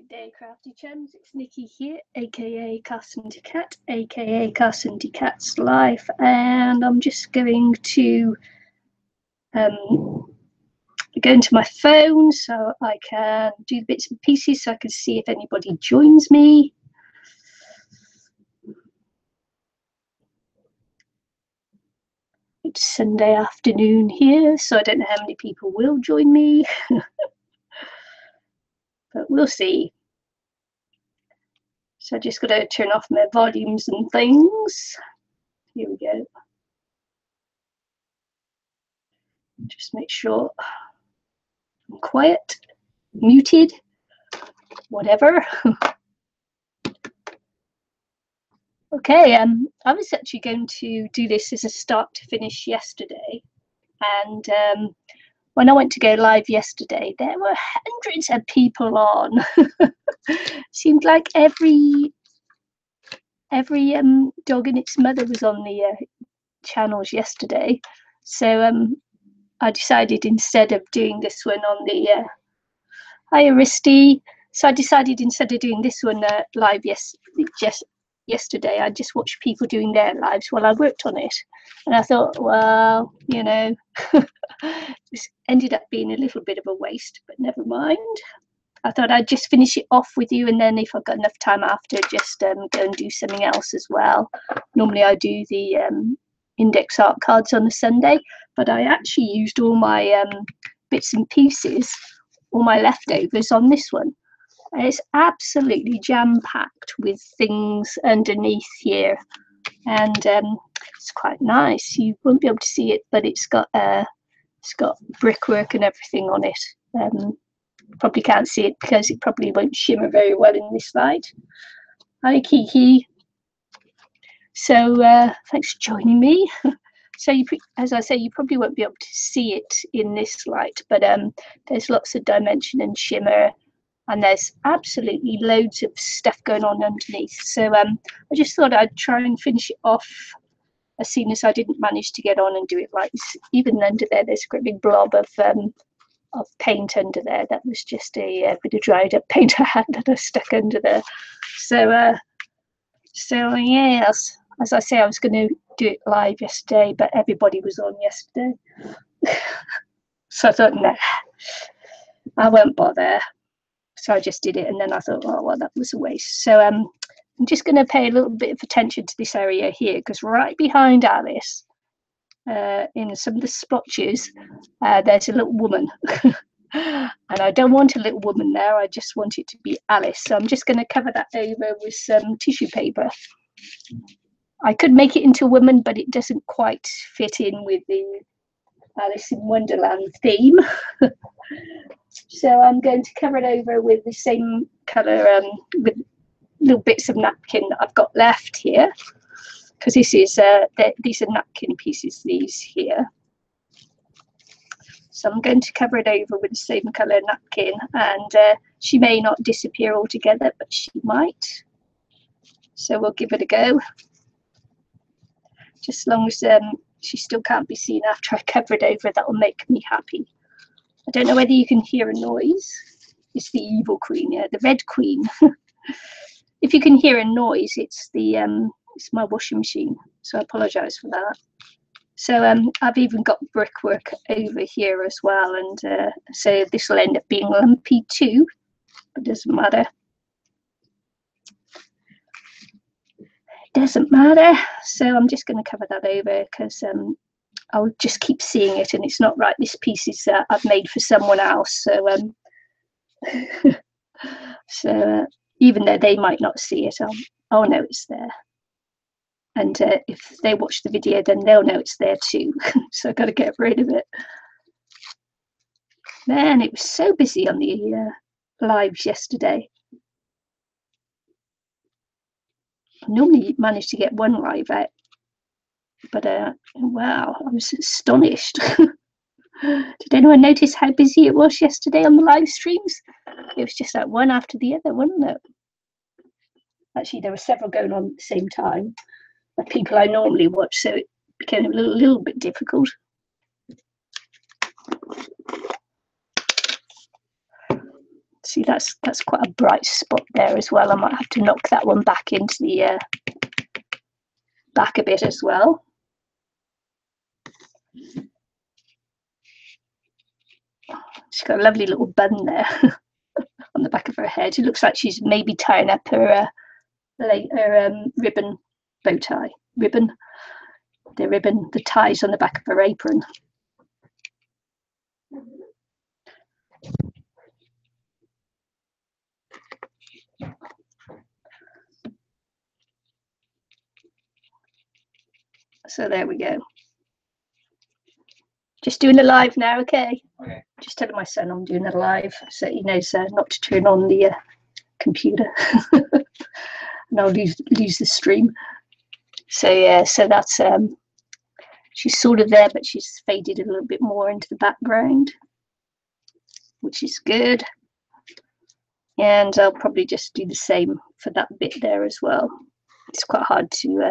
Good day, crafty chums. It's Nikki here, aka Carson Cat, aka Carson Cat's Life, and I'm just going to go into my phone so I can do the bits and pieces so I can see if anybody joins me. It's Sunday afternoon here, so I don't know how many people will join me, but we'll see. So I just got to turn off my volumes and things. Here we go. Just make sure I'm quiet, muted, whatever. Okay, I was actually going to do this as a start to finish yesterday, and when I went to go live yesterday, there were hundreds of people on. Seemed like every dog and its mother was on the channels yesterday, so I decided instead of doing this one on the hi Aristi, so I decided instead of doing this one live yesterday, I just watched people doing their lives while I worked on it, and I thought, well, you know, this ended up being a little bit of a waste, but never mind. I thought I'd just finish it off with you, and then if I've got enough time after, just go and do something else as well. Normally I do the index art cards on a Sunday, but I actually used all my bits and pieces, all my leftovers on this one. And it's absolutely jam-packed with things underneath here, and it's quite nice. You won't be able to see it, but it's got brickwork and everything on it. Probably can't see it because it probably won't shimmer very well in this light. Hi Kiki. So thanks for joining me. So as I say, you probably won't be able to see it in this light, but there's lots of dimension and shimmer, and there's absolutely loads of stuff going on underneath. So I just thought I'd try and finish it off as soon as I didn't manage to get on and do it right. Even under there, there's a great big blob of paint under there. That was just a bit of dried up paint I had that I stuck under there. So yes, as I say, I was going to do it live yesterday, but everybody was on yesterday. So I thought, nah, I won't bother. So I just did it, and then I thought, oh well, that was a waste. So I'm just going to pay a little bit of attention to this area here, because right behind Alice, in some of the splotches, there's a little woman. And I don't want a little woman there, I just want it to be Alice. So I'm just going to cover that over with some tissue paper. I could make it into a woman, but it doesn't quite fit in with the Alice in Wonderland theme. So I'm going to cover it over with the same colour, with little bits of napkin that I've got left here, because this is these are napkin pieces, these here. So I'm going to cover it over with the same colour napkin, and she may not disappear altogether, but she might. So we'll give it a go. Just as long as she still can't be seen after I cover it over, that will make me happy. I don't know whether you can hear a noise. It's the evil queen, yeah, the red queen. If you can hear a noise, it's the it's my washing machine. So I apologise for that. So I've even got brickwork over here as well, and so this will end up being lumpy too, but doesn't matter. Doesn't matter. So I'm just going to cover that over, because I'll just keep seeing it, and it's not right. This piece is I've made for someone else, so so even though they might not see it, I'll know it's there. And if they watch the video, then they'll know it's there too. So I've got to get rid of it. Man, it was so busy on the lives yesterday. I normally manage to get one live out, but wow, I was astonished. Did anyone notice how busy it was yesterday on the live streams? It was just like one after the other, wasn't it? Actually, there were several going on at the same time. The people I normally watch, so it became a little bit difficult. See, that's quite a bright spot there as well. I might have to knock that one back into the back a bit as well. She's got a lovely little bun there on the back of her head. It looks like she's maybe tying up her ribbon bow tie. The ties on the back of her apron. So there we go. Just doing a live now, okay? Okay. Just telling my son I'm doing a live so he knows not to turn on the computer and I'll lose the stream. So yeah, so that's she's sort of there, but she's faded a little bit more into the background, which is good. And I'll probably just do the same for that bit there as well. It's quite hard to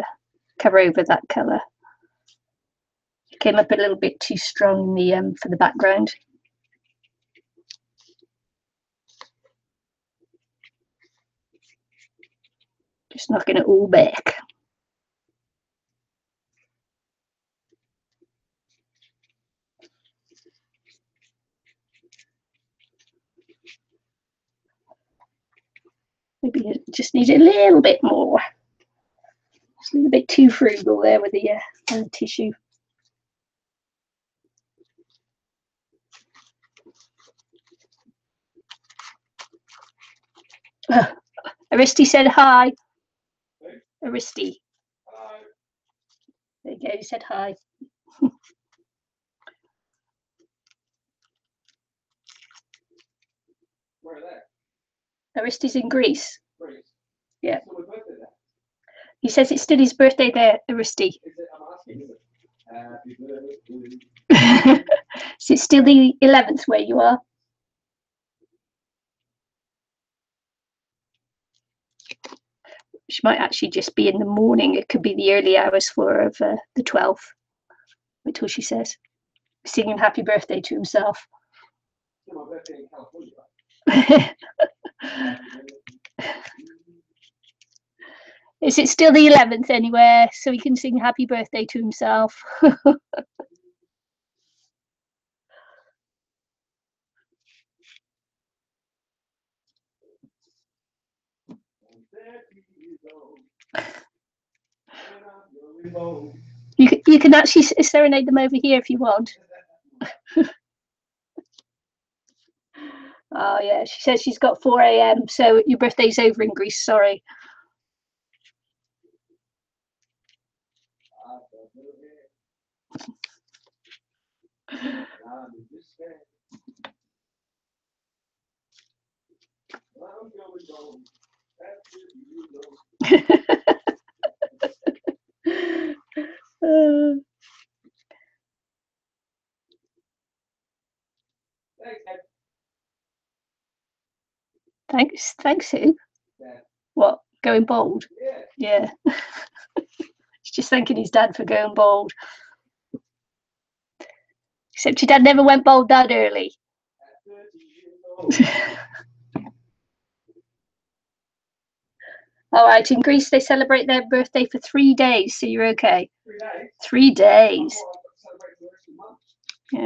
cover over that colour. It came up a little bit too strong in the for the background. Just knocking it all back. Maybe it just needs a little bit more. Just a little bit too frugal there with the tissue. Aristi said hi. Aristi. Hello. There you go, he said hi. Where are they? Aristi's in Greece. Greece. Yeah. So we're both there. He says it's still his birthday there, Aristi. Is it? I'm asking, is it? Happy birthday. Is it still the 11th where you are? She might actually just be in the morning. It could be the early hours for her of the 12th. Wait till she says. Singing happy birthday to himself. It's my birthday in California. Is it still the 11th anywhere so he can sing happy birthday to himself? You can actually serenade them over here if you want. Oh yeah, she says she's got 4 AM, so your birthday's over in Greece, sorry. Thanks who? Yeah. What, going bald? Yeah. He's just thanking his dad for going bald. Except your dad never went bald that early. All right, in Greece they celebrate their birthday for 3 days, so you're okay. 3 days? 3 days. Oh, I've got to celebrate the rest of the month.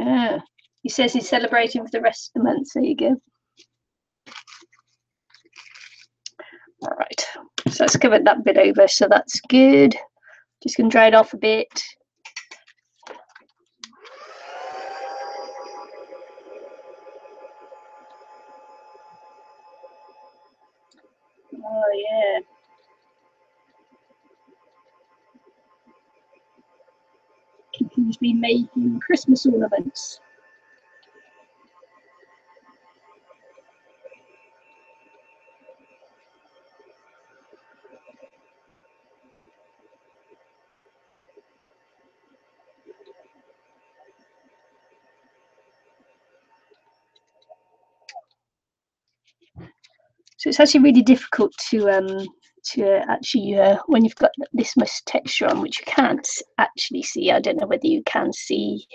Yeah. He says he's celebrating for the rest of the month. There you go. All right. So let's cover that bit over. So that's good. Just going to dry it off a bit. Oh, yeah. He's been making Christmas ornaments. So it's actually really difficult to actually when you've got this much texture on, which you can't actually see. I don't know whether you can see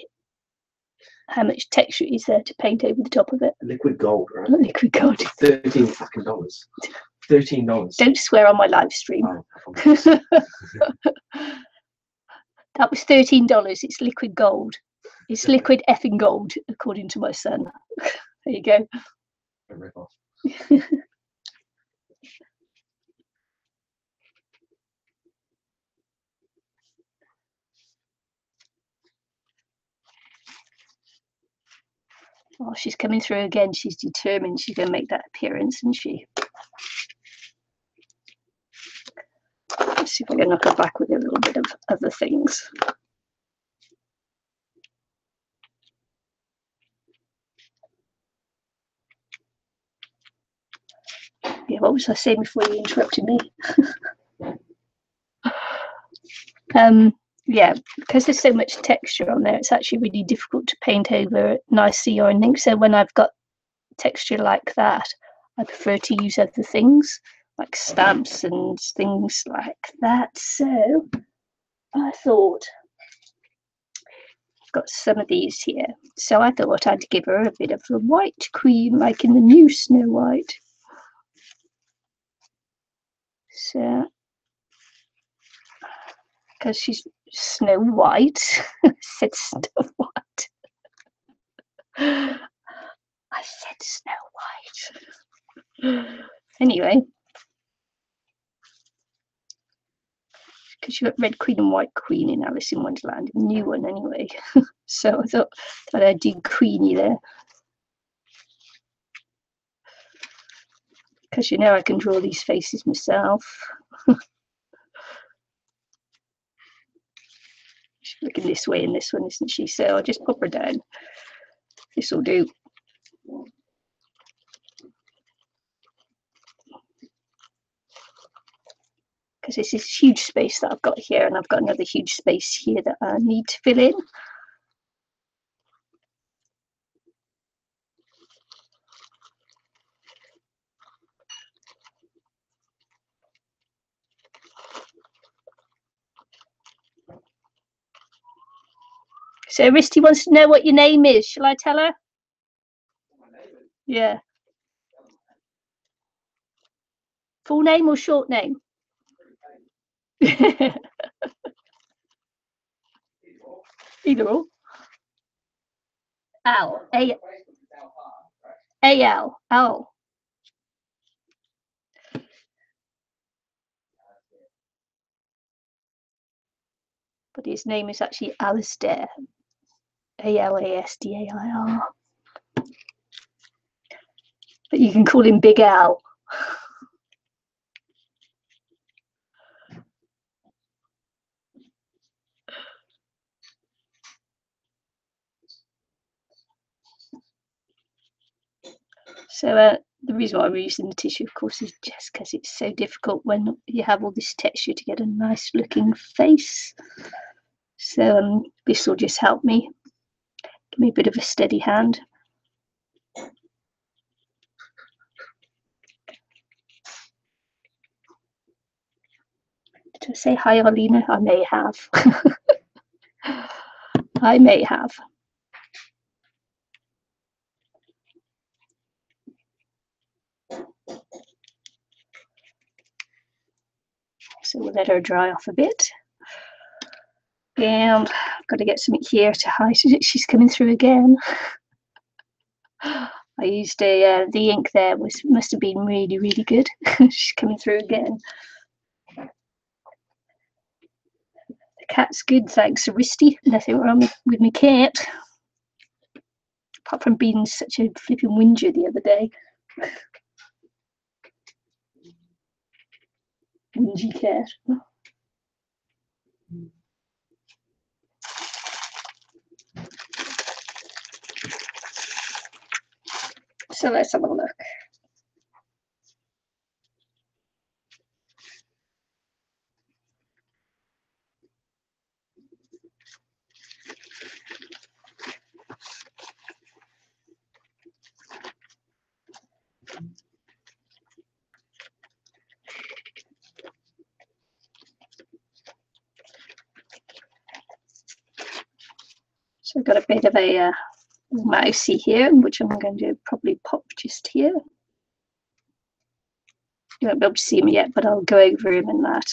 How much texture is there to paint over the top of it? Liquid gold, right? Liquid gold. $13 fucking dollars. $13. Don't swear on my live stream. Oh, That was $13. It's liquid gold. It's liquid effing gold, according to my son. There you go. a rip-off. Oh, she's coming through again. She's determined she's going to make that appearance, isn't she? Let's see if I can knock her back with a little bit of other things. Yeah, what was I saying before you interrupted me? Yeah, because there's so much texture on there, it's actually really difficult to paint over nicely or anything. So when I've got texture like that, I prefer to use other things like stamps and things like that. So I thought, I've got some of these here. So I thought I'd give her a bit of a white queen, like in the new Snow White. So, because she's Snow White, I said Snow White. I said Snow White. Anyway, because you got Red Queen and White Queen in Alice in Wonderland, a new one anyway. So I thought that I'd do Queenie there. Because you know I can draw these faces myself. She's looking this way in this one, isn't she? So I'll just pop her down. This will do. Because this is huge space that I've got here, and I've got another huge space here that I need to fill in. So Risty wants to know what your name is. Shall I tell her? Yeah. Full name or short name? Either or. Al. A-L. Al. But his name is actually Alistair. A-L-A-S-D-A-I-R. But you can call him Big Al. So the reason why we're using the tissue, of course, is just because it's so difficult when you have all this texture to get a nice looking face. So this will just help me. Give me a bit of a steady hand. Did I say hi, Arlena? I may have. I may have. So we'll let her dry off a bit. And I've got to get something here to hide. She's coming through again. I used the ink there, must have been really, really good. She's coming through again. The cat's good, thanks, Risty. Nothing wrong with my cat. Apart from being such a flipping whinger the other day. Whingy cat. So let's have a look. So I've got a bit of a mousey here, which I'm going to probably pop just here. You won't be able to see him yet, but I'll go over him in that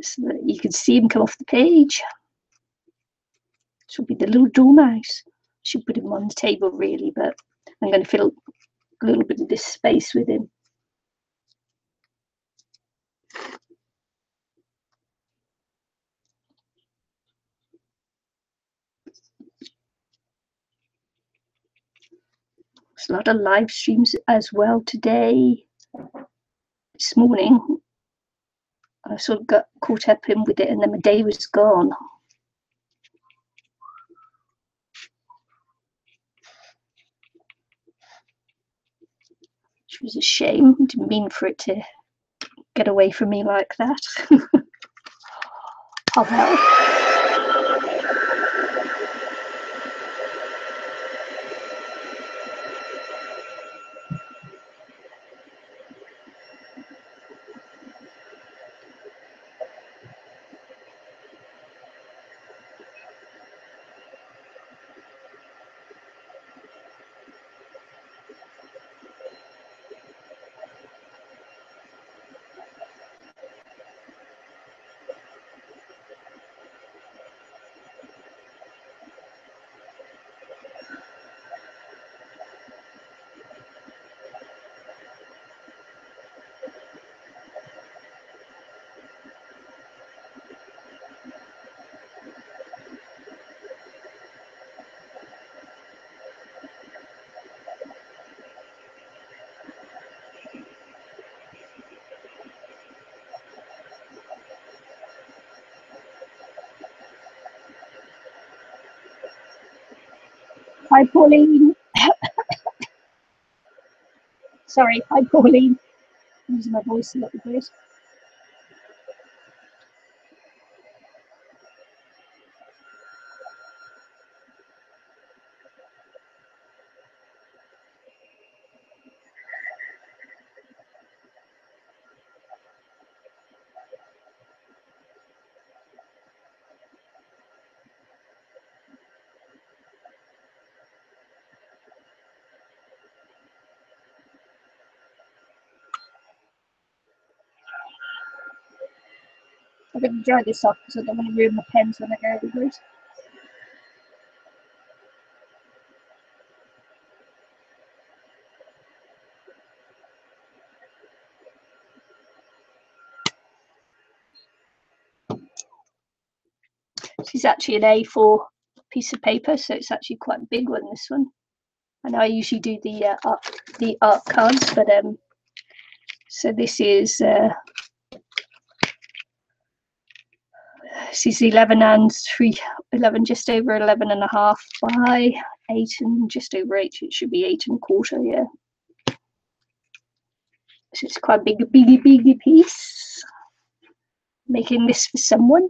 so that you can see him come off the page. This will be the little dormouse. Should put him on the table really, but I'm going to fill a little bit of this space with him. There's a lot of live streams as well today. This morning, I sort of got caught up in with it, and then my day was gone. Which was a shame. I didn't mean for it to get away from me like that. Oh well. Hi, Pauline. Sorry, hi, Pauline. I'm losing my voice a little bit. I'm going to dry this off because I don't want to ruin my pens when I go over it. This is actually an A4 piece of paper, so it's actually quite a big one, this one. I know I usually do the art cards, but so this is 11 and 11, just over 11 and a half by 8 and just over 8. It should be 8 1/4, yeah. So it's quite a big piece. Making this for someone.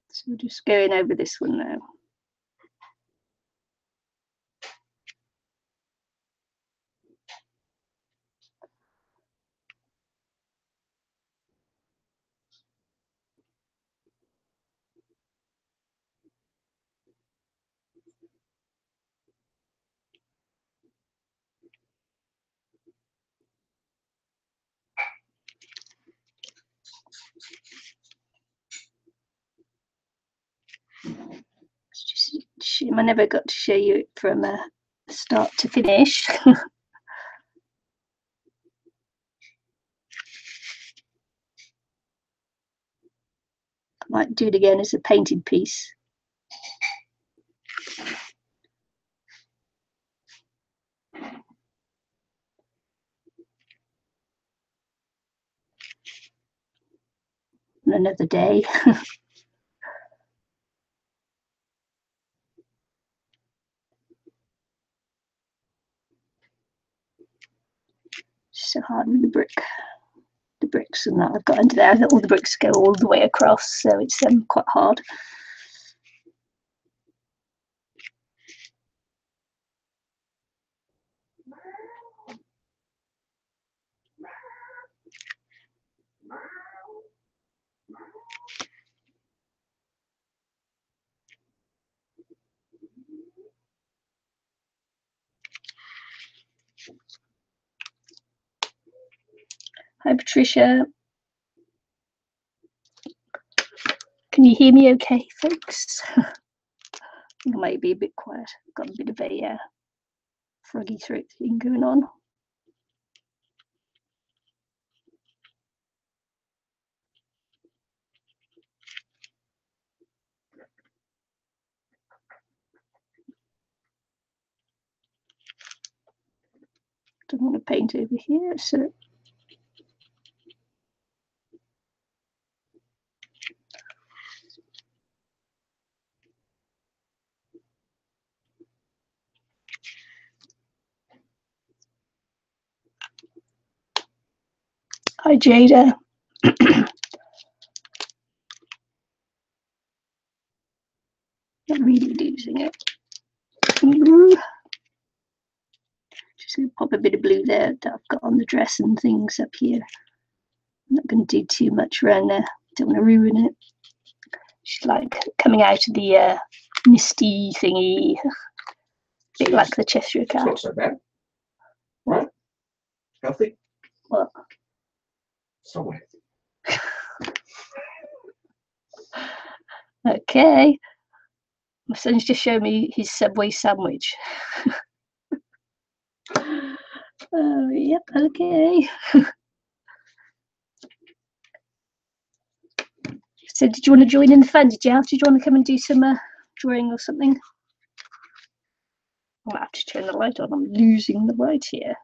So we're just going over this one now. It's just a shame I never got to show you it from start to finish. I might do it again as a painted piece. Another day. So hard with the bricks and that I've got under there. All the bricks go all the way across, so it's quite hard. Hi, Patricia. Can you hear me okay, folks? I think I might be a bit quiet. Got a bit of a froggy throat thing going on. Don't want to paint over here, so hi, Jada. I'm really losing it. Just going to pop a bit of blue there that I've got on the dress and things up here. I'm not going to do too much around there. Don't want to ruin it. She's like coming out of the misty thingy, a bit like the Cheshire It's Cat. not so bad. Right? Healthy? What? Somewhere. Okay. My son's just showed me his Subway sandwich. Oh, yep, okay. So did you want to join in the fun? Did you want to come and do some drawing or something? I might have to turn the light on. I'm losing the light here.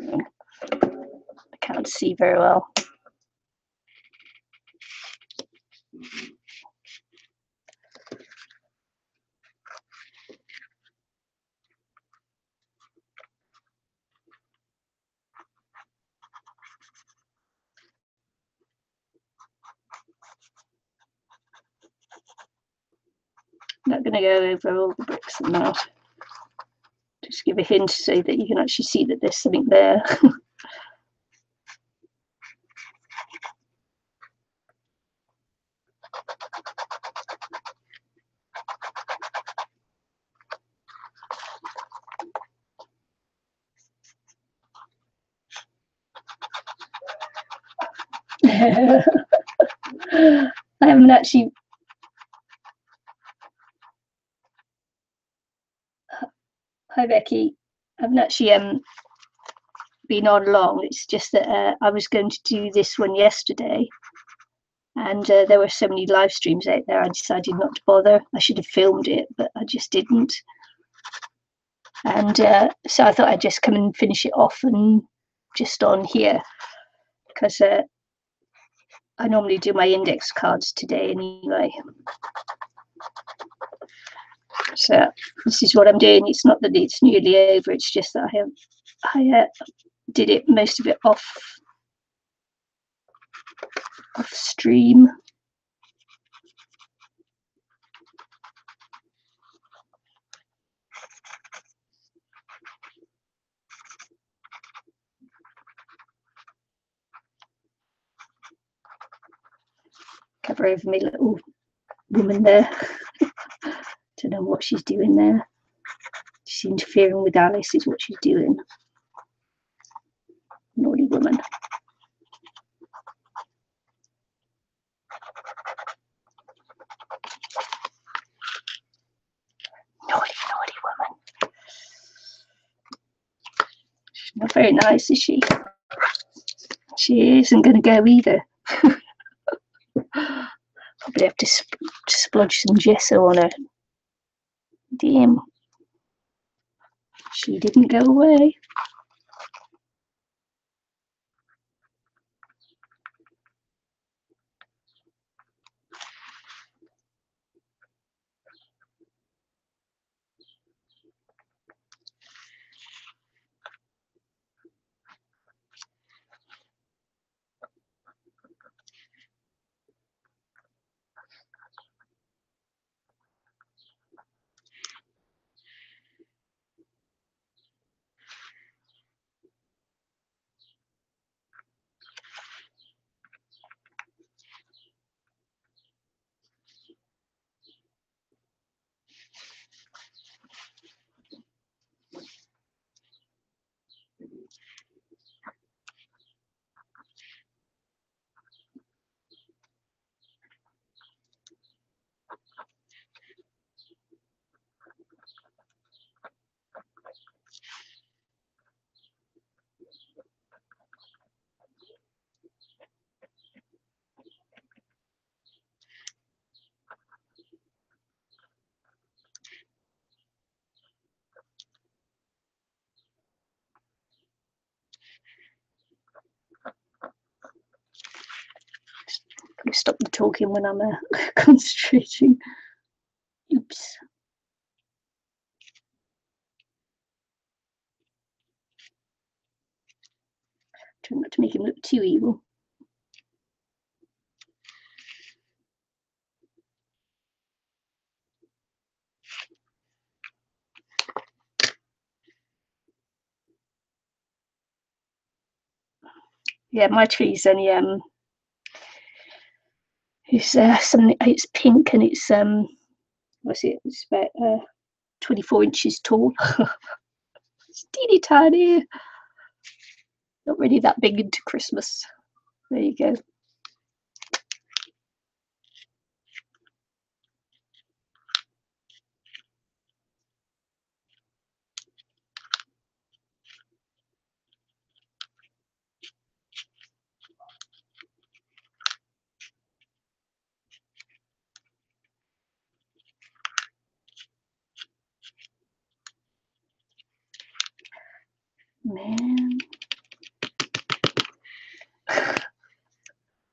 I can't see very well. Not going to go over all the bricks and that. Just give a hint so that you can actually see that there's something there. I haven't actually. Hi, Becky. I haven't actually been on long. It's just that I was going to do this one yesterday, and there were so many live streams out there. I decided not to bother. I should have filmed it, but I just didn't. And so I thought I'd just come and finish it off and just on here, because I normally do my index cards today anyway. So this is what I'm doing. It's not that it's nearly over. It's just that I did it most of it off stream. Cover over my little woman there. Don't know what she's doing there. She's interfering with Alice is what she's doing. Naughty woman. Naughty woman. She's not very nice, is she? She isn't going to go either. Probably have to splodge some gesso on her. Damn. She didn't go away. stop the talking when I'm concentrating. Oops. Try not to make him look too evil. Yeah, my tree's only it's pink and it's what's it? It's about 24 inches tall. It's teeny tiny. Not really that big into Christmas. There you go. Man.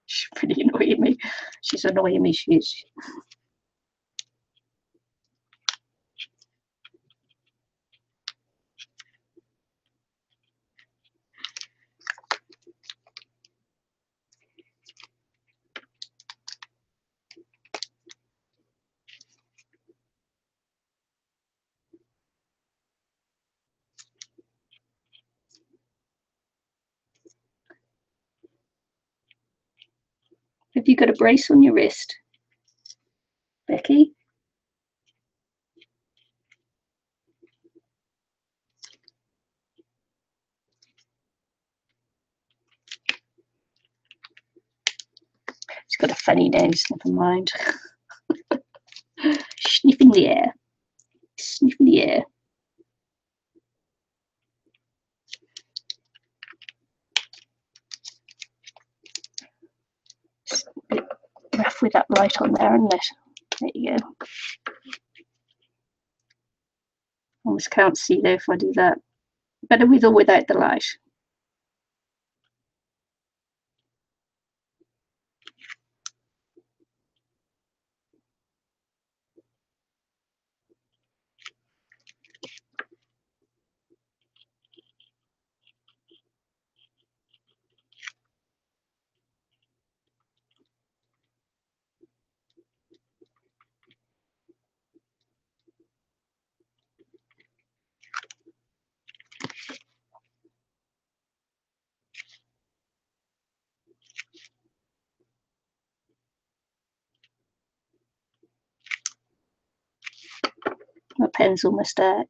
She's pretty annoying me. She's annoying me, she is. Have you got a brace on your wrist, Becky? She's got a funny nose, never mind. Sniff in the air. Sniff in the air. It's a bit rough with that light on there, isn't it? There you go. Almost can't see though if I do that. Better with or without the light. My pen's almost out.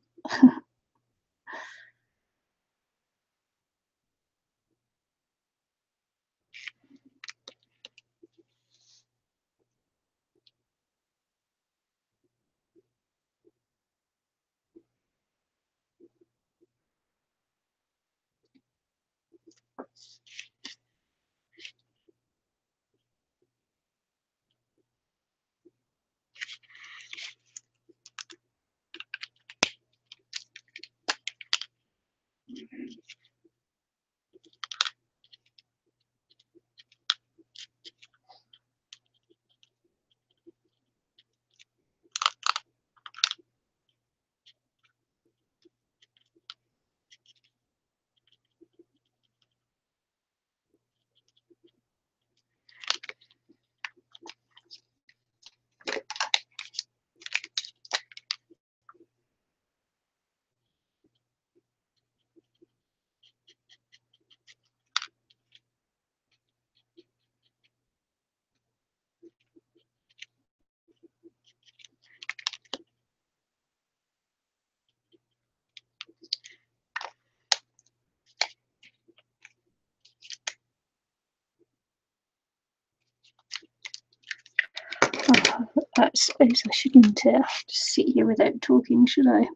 I suppose I shouldn't just sit here without talking, should I?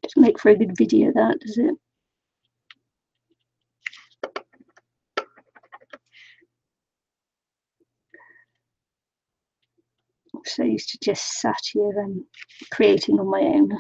Doesn't make for a good video, that, does it? I'm so used to just sat here and creating on my own.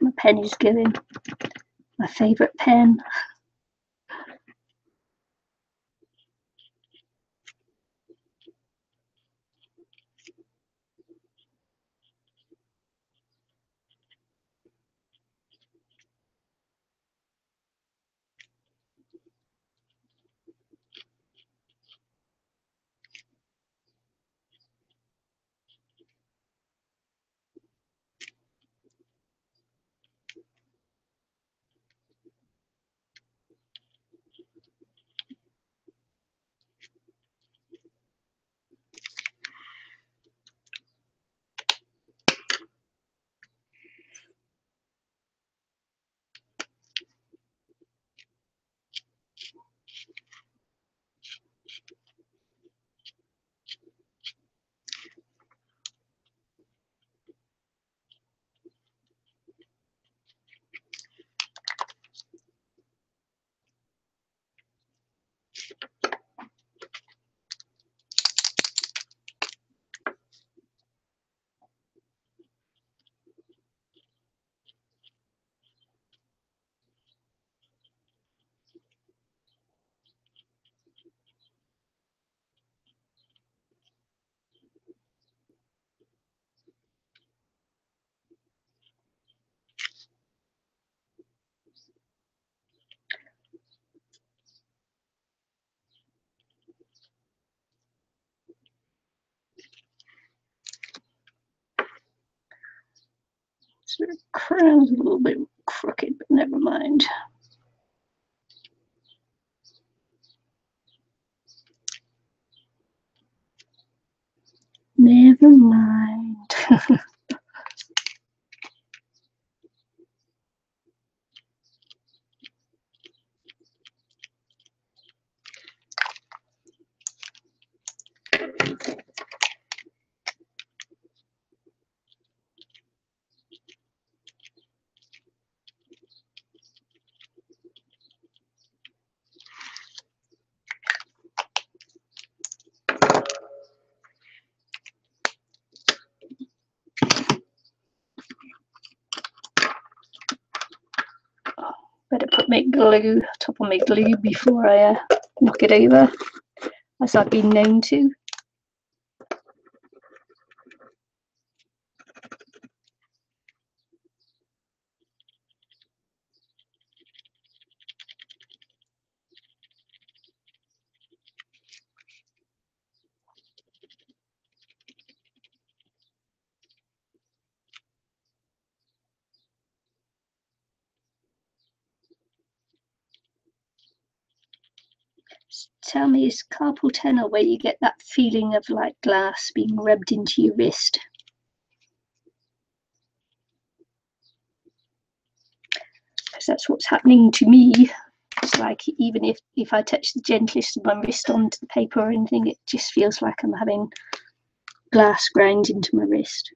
but my pen is going. My favourite pen. So the crown's a little bit crooked, but never mind. Never mind. Better put my glue, top of my glue before I knock it over, as I've been known to. Tell me, is carpal tunnel where you get that feeling of like glass being rubbed into your wrist? Because that's what's happening to me. It's like even if I touch the gentlest of my wrist onto the paper or anything, it just feels like I'm having glass ground into my wrist.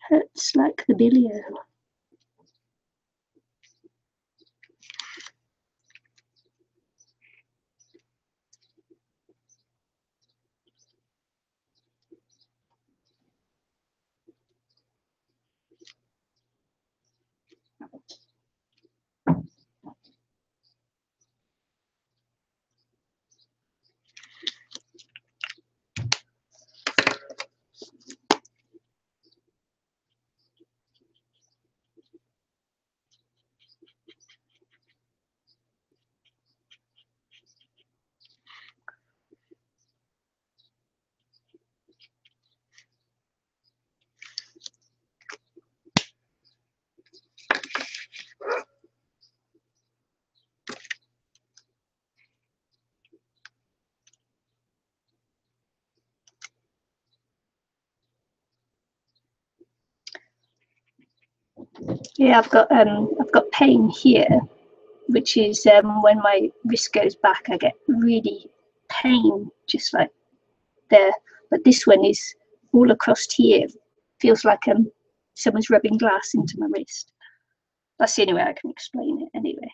Hurts like the bilio. Yeah, I've got pain here, which is when my wrist goes back, I get really pain just like there. But this one is all across here. Feels like someone's rubbing glass into my wrist. That's the only way I can explain it anyway.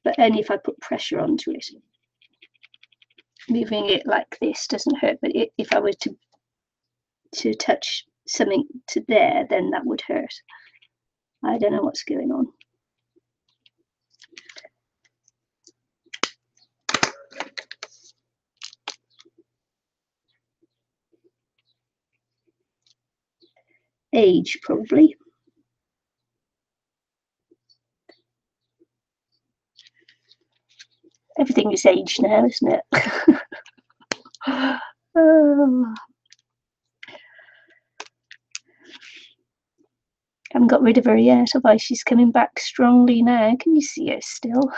but only if I put pressure onto it. Moving it like this doesn't hurt, but if I were to touch something to there, then that would hurt. I don't know what's going on. Age, probably. Everything is age now, isn't it? Oh. Haven't got rid of her yet, have I? She's coming back strongly now. Can you see her still?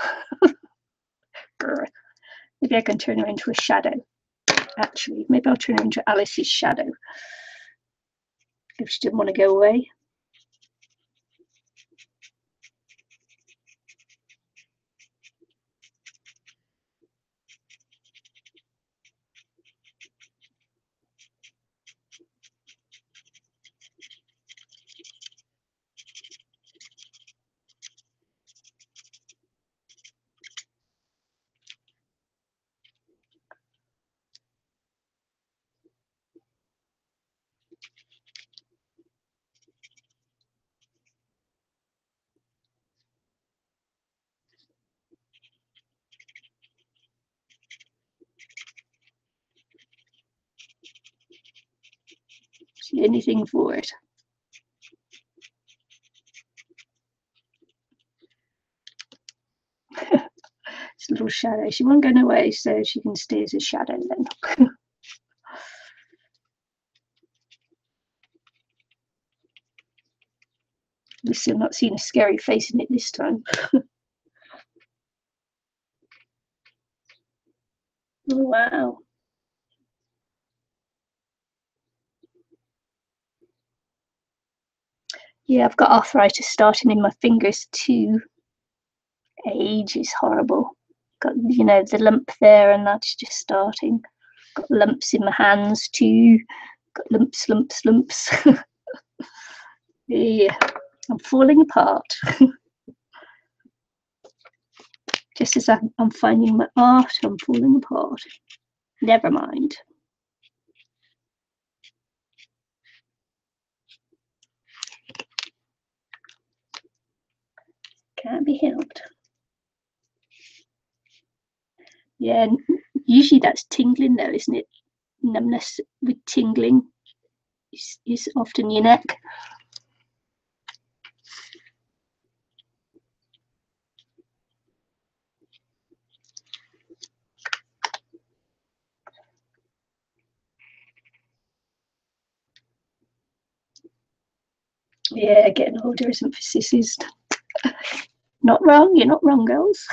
Maybe I can turn her into a shadow. Actually, maybe I'll turn her into Alice's shadow if she didn't want to go away. See anything for it. It's a little shadow. She won't go away, so she can stay as a shadow then. At least I'm not seeing a scary face in it this time. Oh, wow. Yeah, I've got arthritis starting in my fingers too. Age is horrible. Got, you know, the lump there, and that's just starting. Got lumps in my hands too. Got lumps. Yeah, I'm falling apart. Just as I'm finding my art, I'm falling apart. Never mind. Can't be helped. Yeah, usually that's tingling though, isn't it? Numbness with tingling is often your neck. Yeah, getting older isn't for sissies. Not wrong, you're not wrong, girls.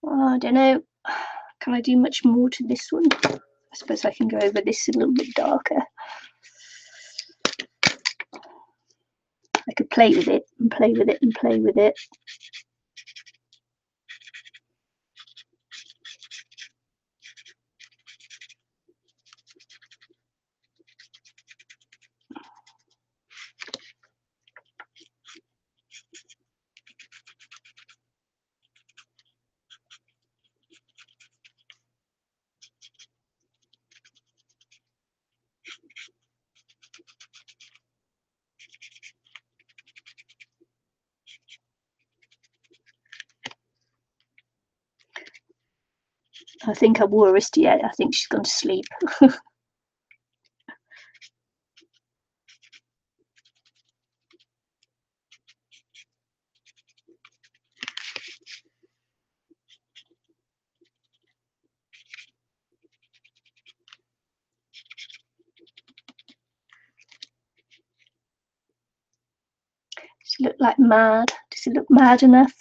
Oh, I don't know. Can I do much more to this one? I suppose I can go over this a little bit darker. I could play with it and play with it and play with it. I think I wore Risty yet. I think she's gone to sleep. Does it look like mad? Does it look mad enough?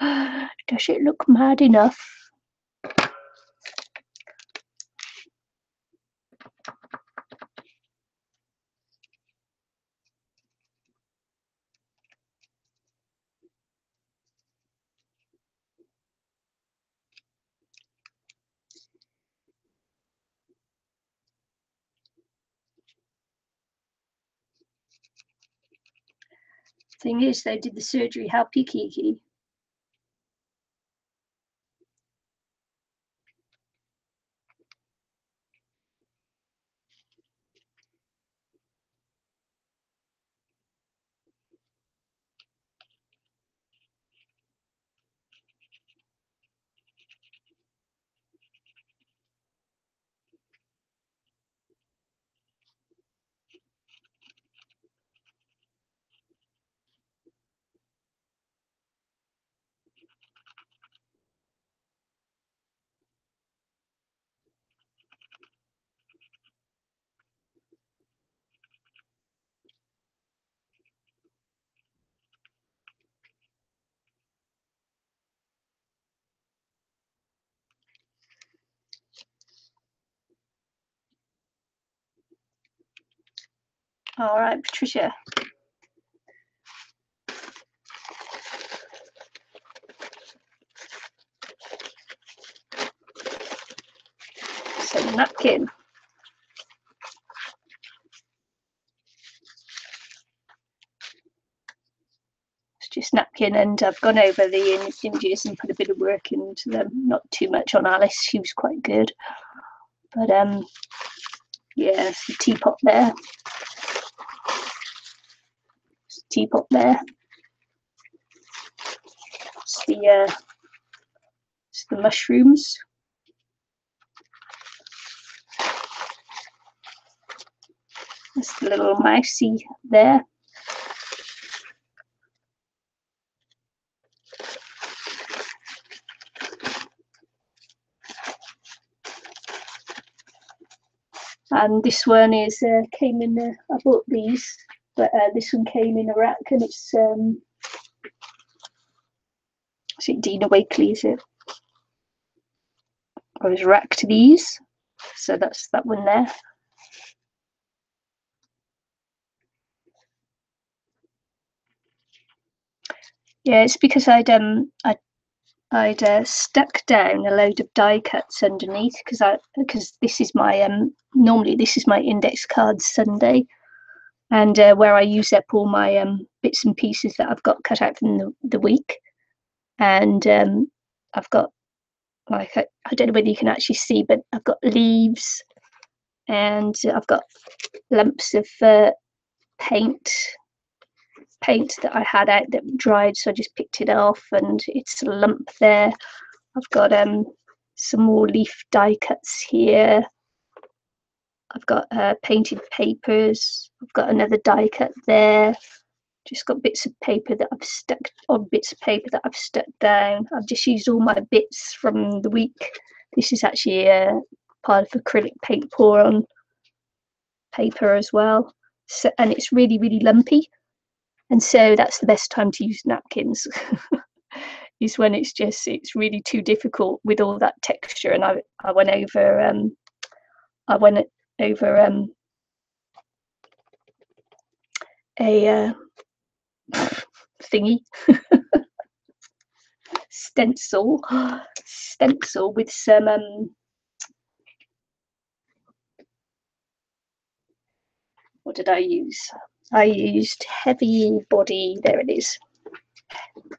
Does it look mad enough? Thing is, they did the surgery. How peaky. All right, Patricia. So napkin. It's just napkin, and I've gone over the images and put a bit of work into them. Not too much on Alice, she was quite good. But yeah, it's the teapot there. It's the teapot there. It's the mushrooms. That's the little mousey there. And this one is came in. I bought these, but this one came in a rack, and it's is it Dina Wakley? Is it? I was racked these, so that's that one there. Yeah, it's because I'd stuck down a load of die cuts underneath because this is my normally this is my index card Sunday, and where I use up all my bits and pieces that I've got cut out from the week, and I've got like I don't know whether you can actually see, but I've got leaves, and I've got lumps of paint that I had out that dried, so I just picked it off, and it's a lump there. I've got some more leaf die cuts here. I've got painted papers. I've got another die cut there. Just got bits of paper that I've stuck on, bits of paper that I've stuck down. I've just used all my bits from the week. This is actually part of acrylic paint pour on paper as well. So, and it's really, really lumpy. And so that's the best time to use napkins is when it's really too difficult with all that texture. And I went over a thingy stencil with some what did I use? I used heavy body, there it is,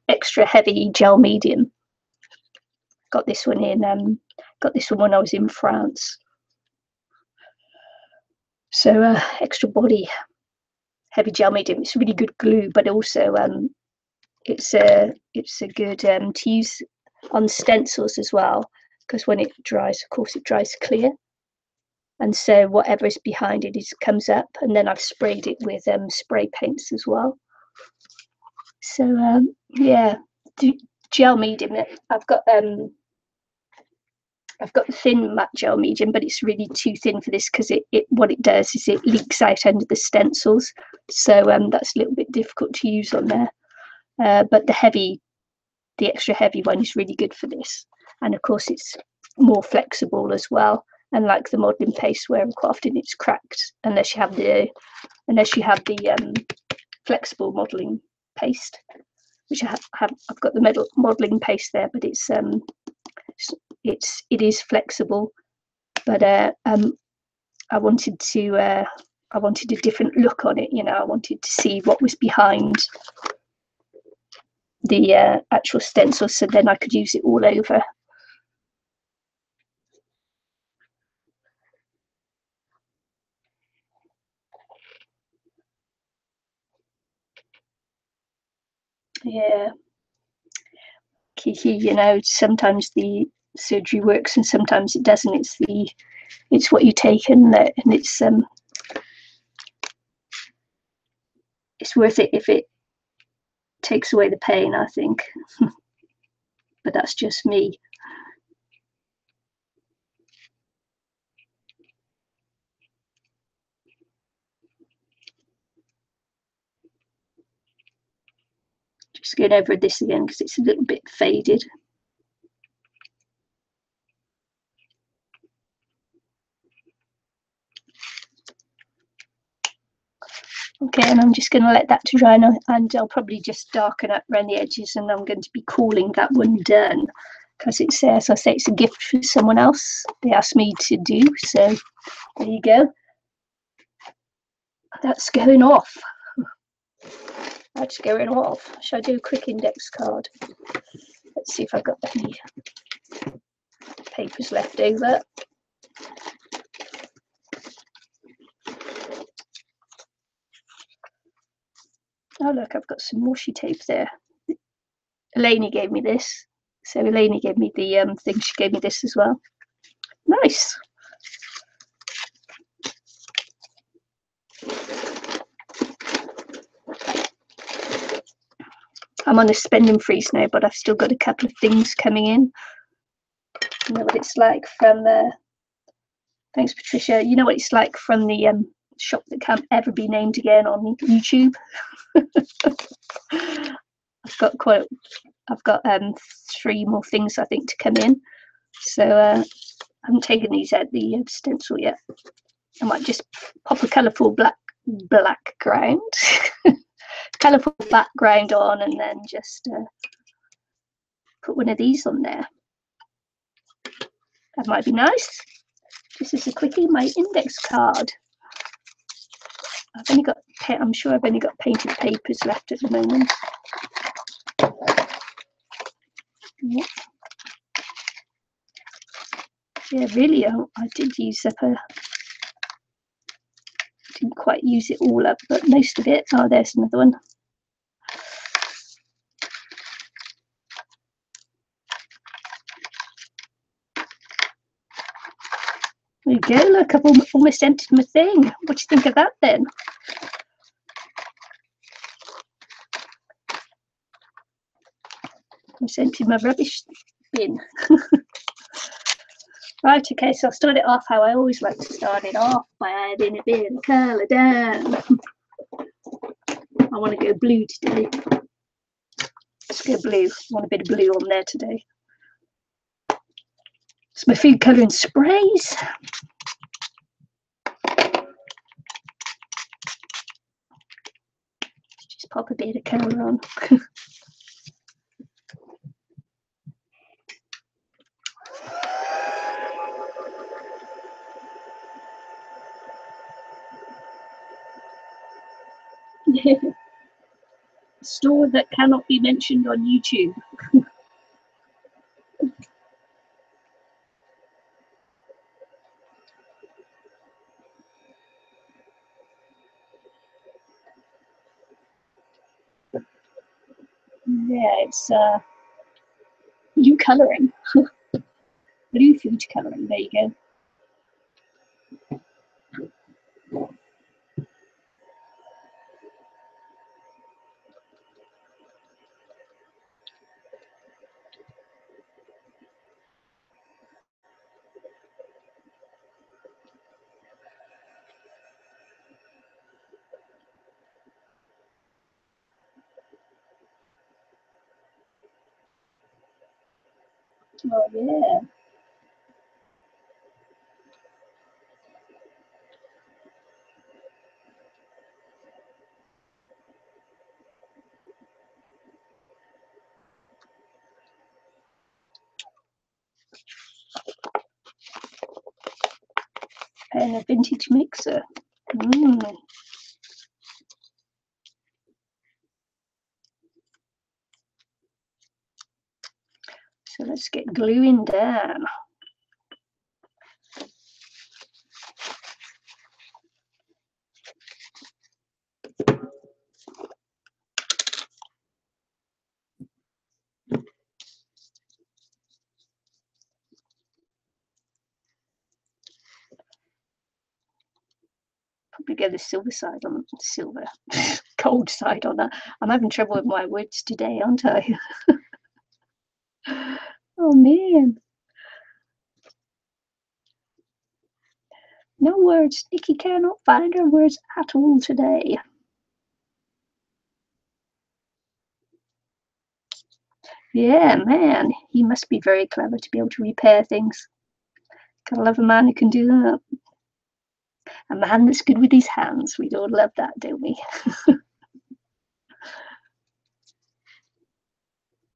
extra heavy gel medium. Got this one when I was in France. So extra body heavy gel medium. It's really good glue, but also it's a good to use on stencils as well, because when it dries, of course, it dries clear, and so whatever is behind it comes up. And then I've sprayed it with spray paints as well. So yeah, the gel medium. I've got thin matte gel medium, but it's really too thin for this because what it does is it leaks out under the stencils. So that's a little bit difficult to use on there. But the extra heavy one is really good for this. And of course, it's more flexible as well. And like the modelling paste where quite often it's cracked unless you have the flexible modelling paste, which I've got the modelling paste there, but it is flexible. But I wanted a different look on it. I wanted to see what was behind the actual stencil, so then I could use it all over. Yeah, Kiki, you know, sometimes the surgery works and sometimes it doesn't. It's what you take, and it's worth it if it takes away the pain, I think. But that's just me. Just going over this again because it's a little bit faded. Okay, and I'm just going to let that to dry, and I'll probably just darken up around the edges, and I'm going to be calling that one done because it's, as I say, it's a gift for someone else. They asked me to do, so there you go. That's going off. That's going off. Shall I do a quick index card? Let's see if I've got any papers left over. Oh look, I've got some washi tape there. Elaine gave me this. So Elaine gave me the thing, she gave me this as well. Nice. I'm on a spending freeze now, but I've still got a couple of things coming in. You know what it's like from thanks Patricia. You know what it's like from the shop that can't ever be named again on YouTube. I've got 3 more things I think to come in. So I haven't taken these out the stencil yet. I might just pop a colourful background, colourful background on, and then just put one of these on there. That might be nice. This is a quickie, my index card. I'm sure I've only got painted papers left at the moment. Yeah, really, I did use up didn't quite use it all up, but most of it. Oh, there's another one. There you go, look, I've almost emptied my thing. What do you think of that then? Almost emptied my rubbish bin. Right, okay, so I'll start it off how I always like to start it off, by adding a bit of colour down. I want to go blue today. Let's go blue. I want a bit of blue on there today. It's my food colouring sprays. Just pop a bit of colour on. A store that cannot be mentioned on YouTube. Yeah, it's blue colouring. Blue food colouring, there you go. Oh yeah. And a vintage mixer. Let's get gluing down. Probably get the silver side on silver, gold side on that. I'm having trouble with my words today, aren't I? Oh man. No words. Nikki cannot find her words at all today. Yeah, man. He must be very clever to be able to repair things. Gotta love a man who can do that. A man that's good with his hands. We all love that, don't we?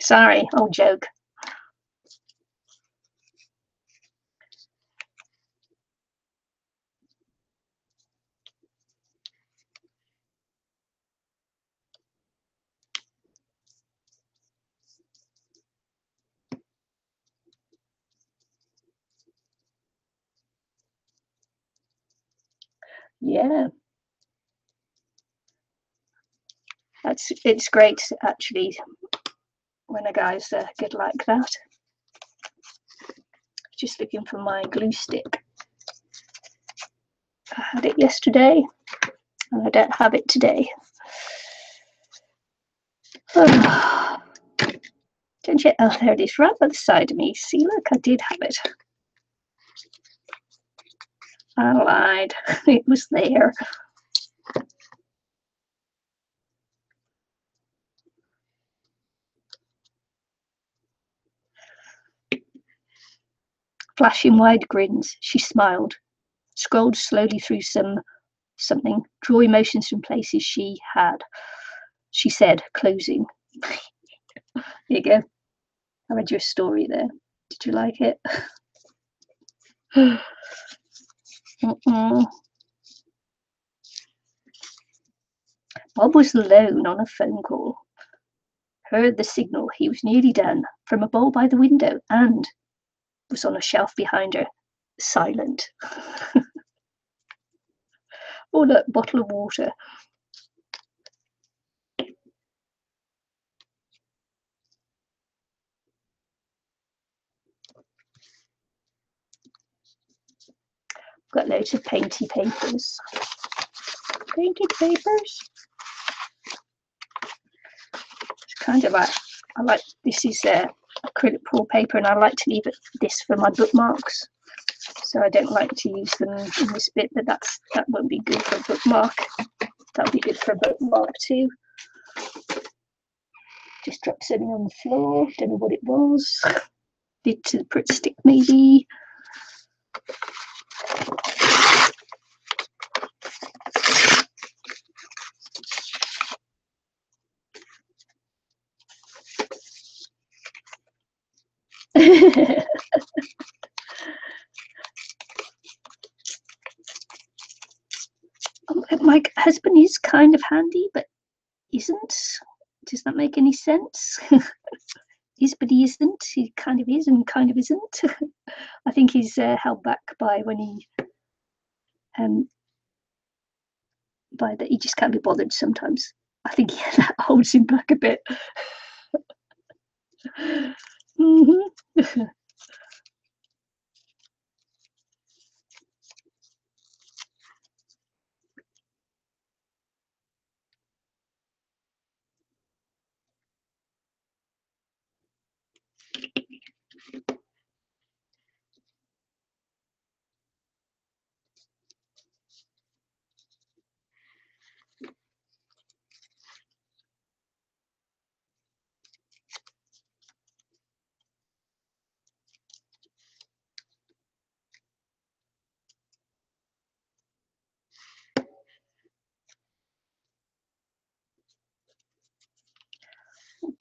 Sorry, old joke. Yeah. It's great actually when a guy's good like that. Just looking for my glue stick. I had it yesterday and I don't have it today. Oh, don't you? Oh, there it is, right by the side of me. See, look, I did have it. I lied. It was there. Flashing wide grins, she smiled, scrolled slowly through something, draw emotions from places she had. She said, closing. Here you go. I read your story there. Did you like it? Bob was alone on a phone call. Heard the signal. He was nearly done. From a bowl by the window and was on a shelf behind her. Silent. Oh, look, bottle of water. Got loads of painty papers. Painted papers. It's kind of like, I like, this is acrylic pour paper and I like to leave this for my bookmarks. So I don't like to use them in this bit, but that won't be good for a bookmark. That'll be good for a bookmark too. Just dropped something on the floor, don't know what it was. Did to the Pritt stick maybe. My husband is kind of handy, but isn't. Does that make any sense? Is, but he isn't. He kind of is and kind of isn't. I think he's held back by when he by that he just can't be bothered sometimes. I think that holds him back a bit. Mm-hmm.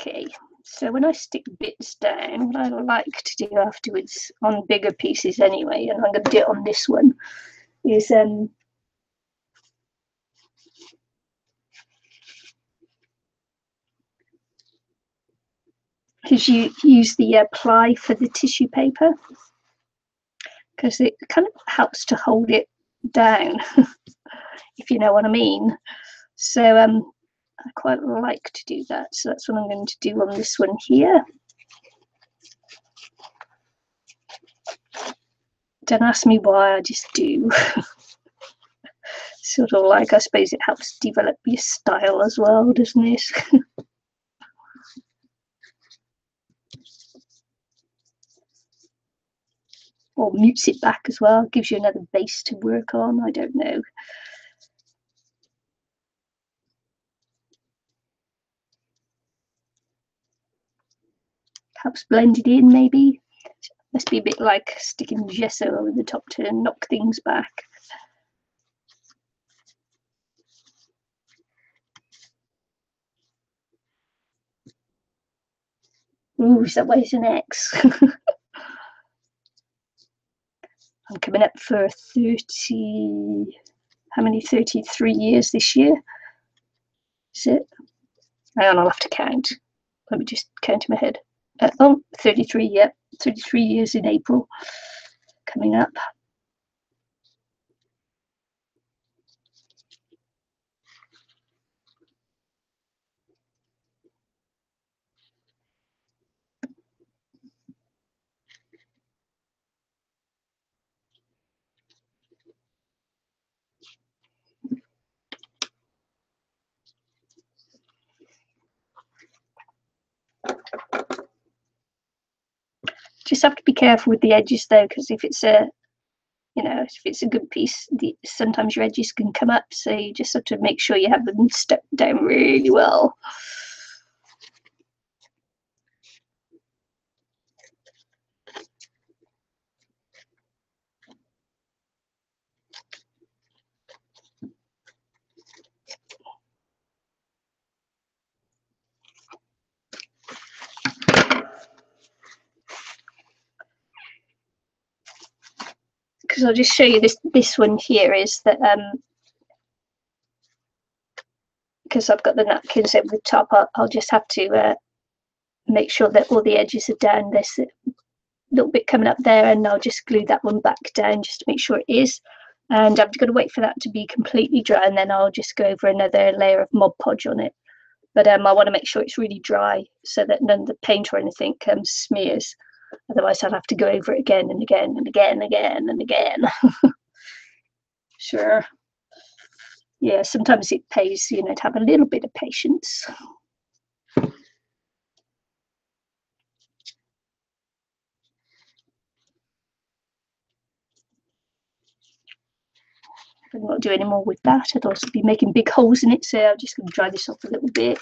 Okay, so when I stick bits down, what I like to do afterwards on bigger pieces anyway, and I'm going to do it on this one, is because you use the ply for the tissue paper, because it kind of helps to hold it down, if you know what I mean. So I quite like to do that. So that's what I'm going to do on this one here. Don't ask me why, I just do. Sort of like, I suppose it helps develop your style as well, doesn't it? Or mutes it back as well, gives you another base to work on, I don't know. Helps blend it in, maybe. Must be a bit like sticking gesso over the top to knock things back. Ooh, is that why it's an X? I'm coming up for 30, how many, 33 years this year? Is it? Hang on, I'll have to count. Let me just count in my head. 33, yeah, 33 years in April coming up. Just have to be careful with the edges though, because if it's a, you know, if it's a good piece, sometimes your edges can come up, so you just have to make sure you have them stuck down really well. Because I'll just show you this one here is that because I've got the napkins over the top, I'll just have to make sure that all the edges are down. There's a little bit coming up there, and I'll just glue that one back down just to make sure it is. And I've got to wait for that to be completely dry, and then I'll just go over another layer of Mod Podge on it. But I want to make sure it's really dry so that none of the paint or anything smears. Otherwise, I'll have to go over it again and again and again and again and again. Sure. Yeah, sometimes it pays, you know, to have a little bit of patience. I'm not doing any more with that. I'd also be making big holes in it, so I'm just going to dry this off a little bit.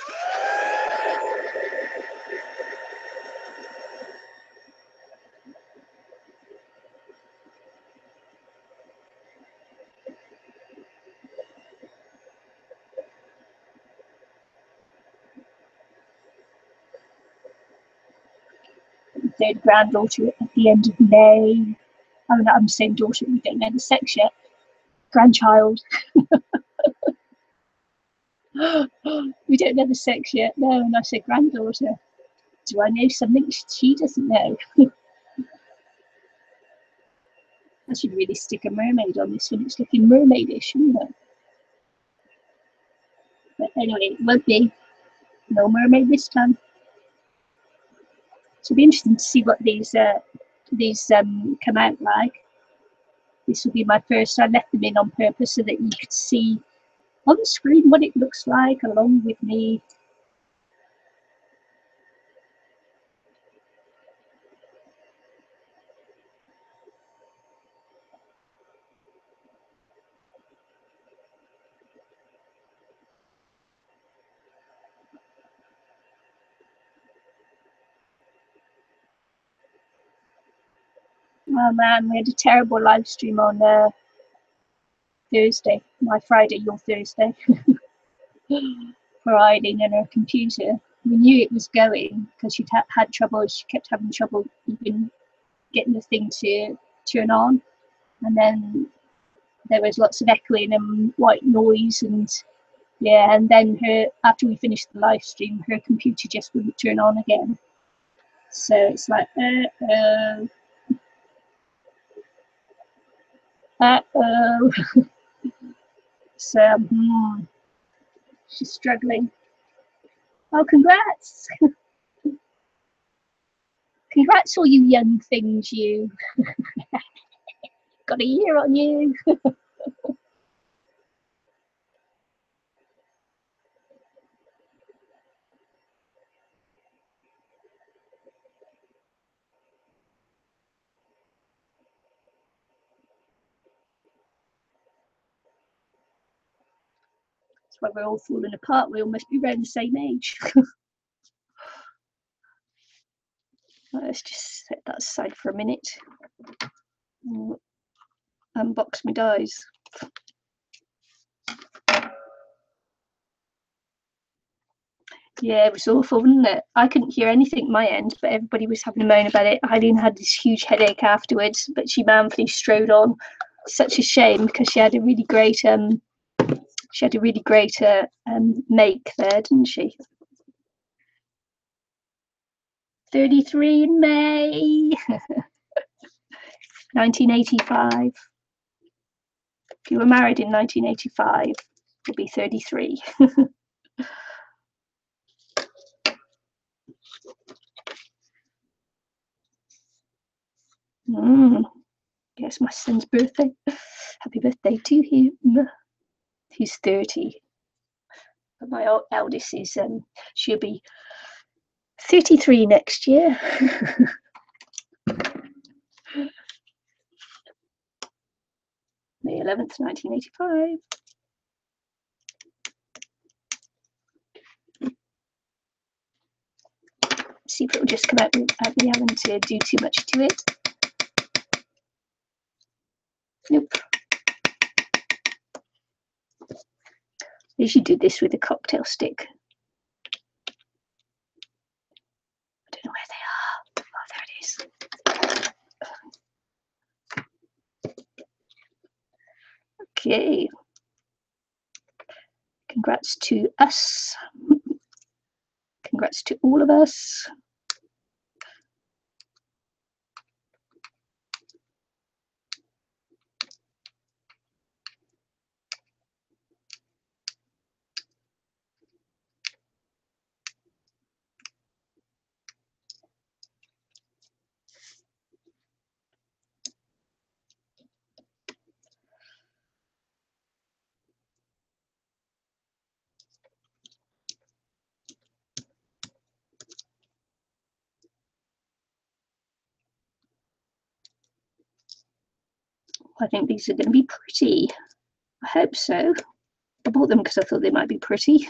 Third granddaughter at the end of May. Oh no, I'm saying daughter, we don't know the sex yet. Grandchild. We don't know the sex yet. No, and I said granddaughter. Do I know something she doesn't know? I should really stick a mermaid on this one. It's looking mermaidish, isn't it? But anyway, it won't be. No mermaid this time. So it'll be interesting to see what these come out like. This will be my first. I left them in on purpose so that you could see on the screen what it looks like along with me. Oh man, we had a terrible live stream on Thursday, my Friday, your Thursday, for Eileen and her computer. We knew it was going because she'd had trouble. She kept having trouble even getting the thing to turn on, and then there was lots of echoing and white noise, and yeah, and then after we finished the live stream, her computer just wouldn't turn on again. So it's like, uh-oh, uh-oh. So, she's struggling. Oh, congrats. Congrats, all you young things, you. Got a year on you. That's why we're all falling apart. We all must be around the same age. Let's just set that aside for a minute. Unbox my dies. Yeah, it was awful, wasn't it? I couldn't hear anything at my end, but everybody was having a moan about it. Eileen had this huge headache afterwards, but she manfully strode on. Such a shame because she had a really great make there, didn't she? 33 in May 1985. If you were married in 1985, you'll be 33. Yes, my son's birthday. Happy birthday to him. He's 30. But my eldest is she'll be 33 next year. May 11th, 1985. See if it will just come out without me having to do too much to it. Nope. I usually do this with a cocktail stick. I don't know where they are. Oh, there it is. Okay. Congrats to us. Congrats to all of us. I think these are going to be pretty. I hope so. I bought them because I thought they might be pretty.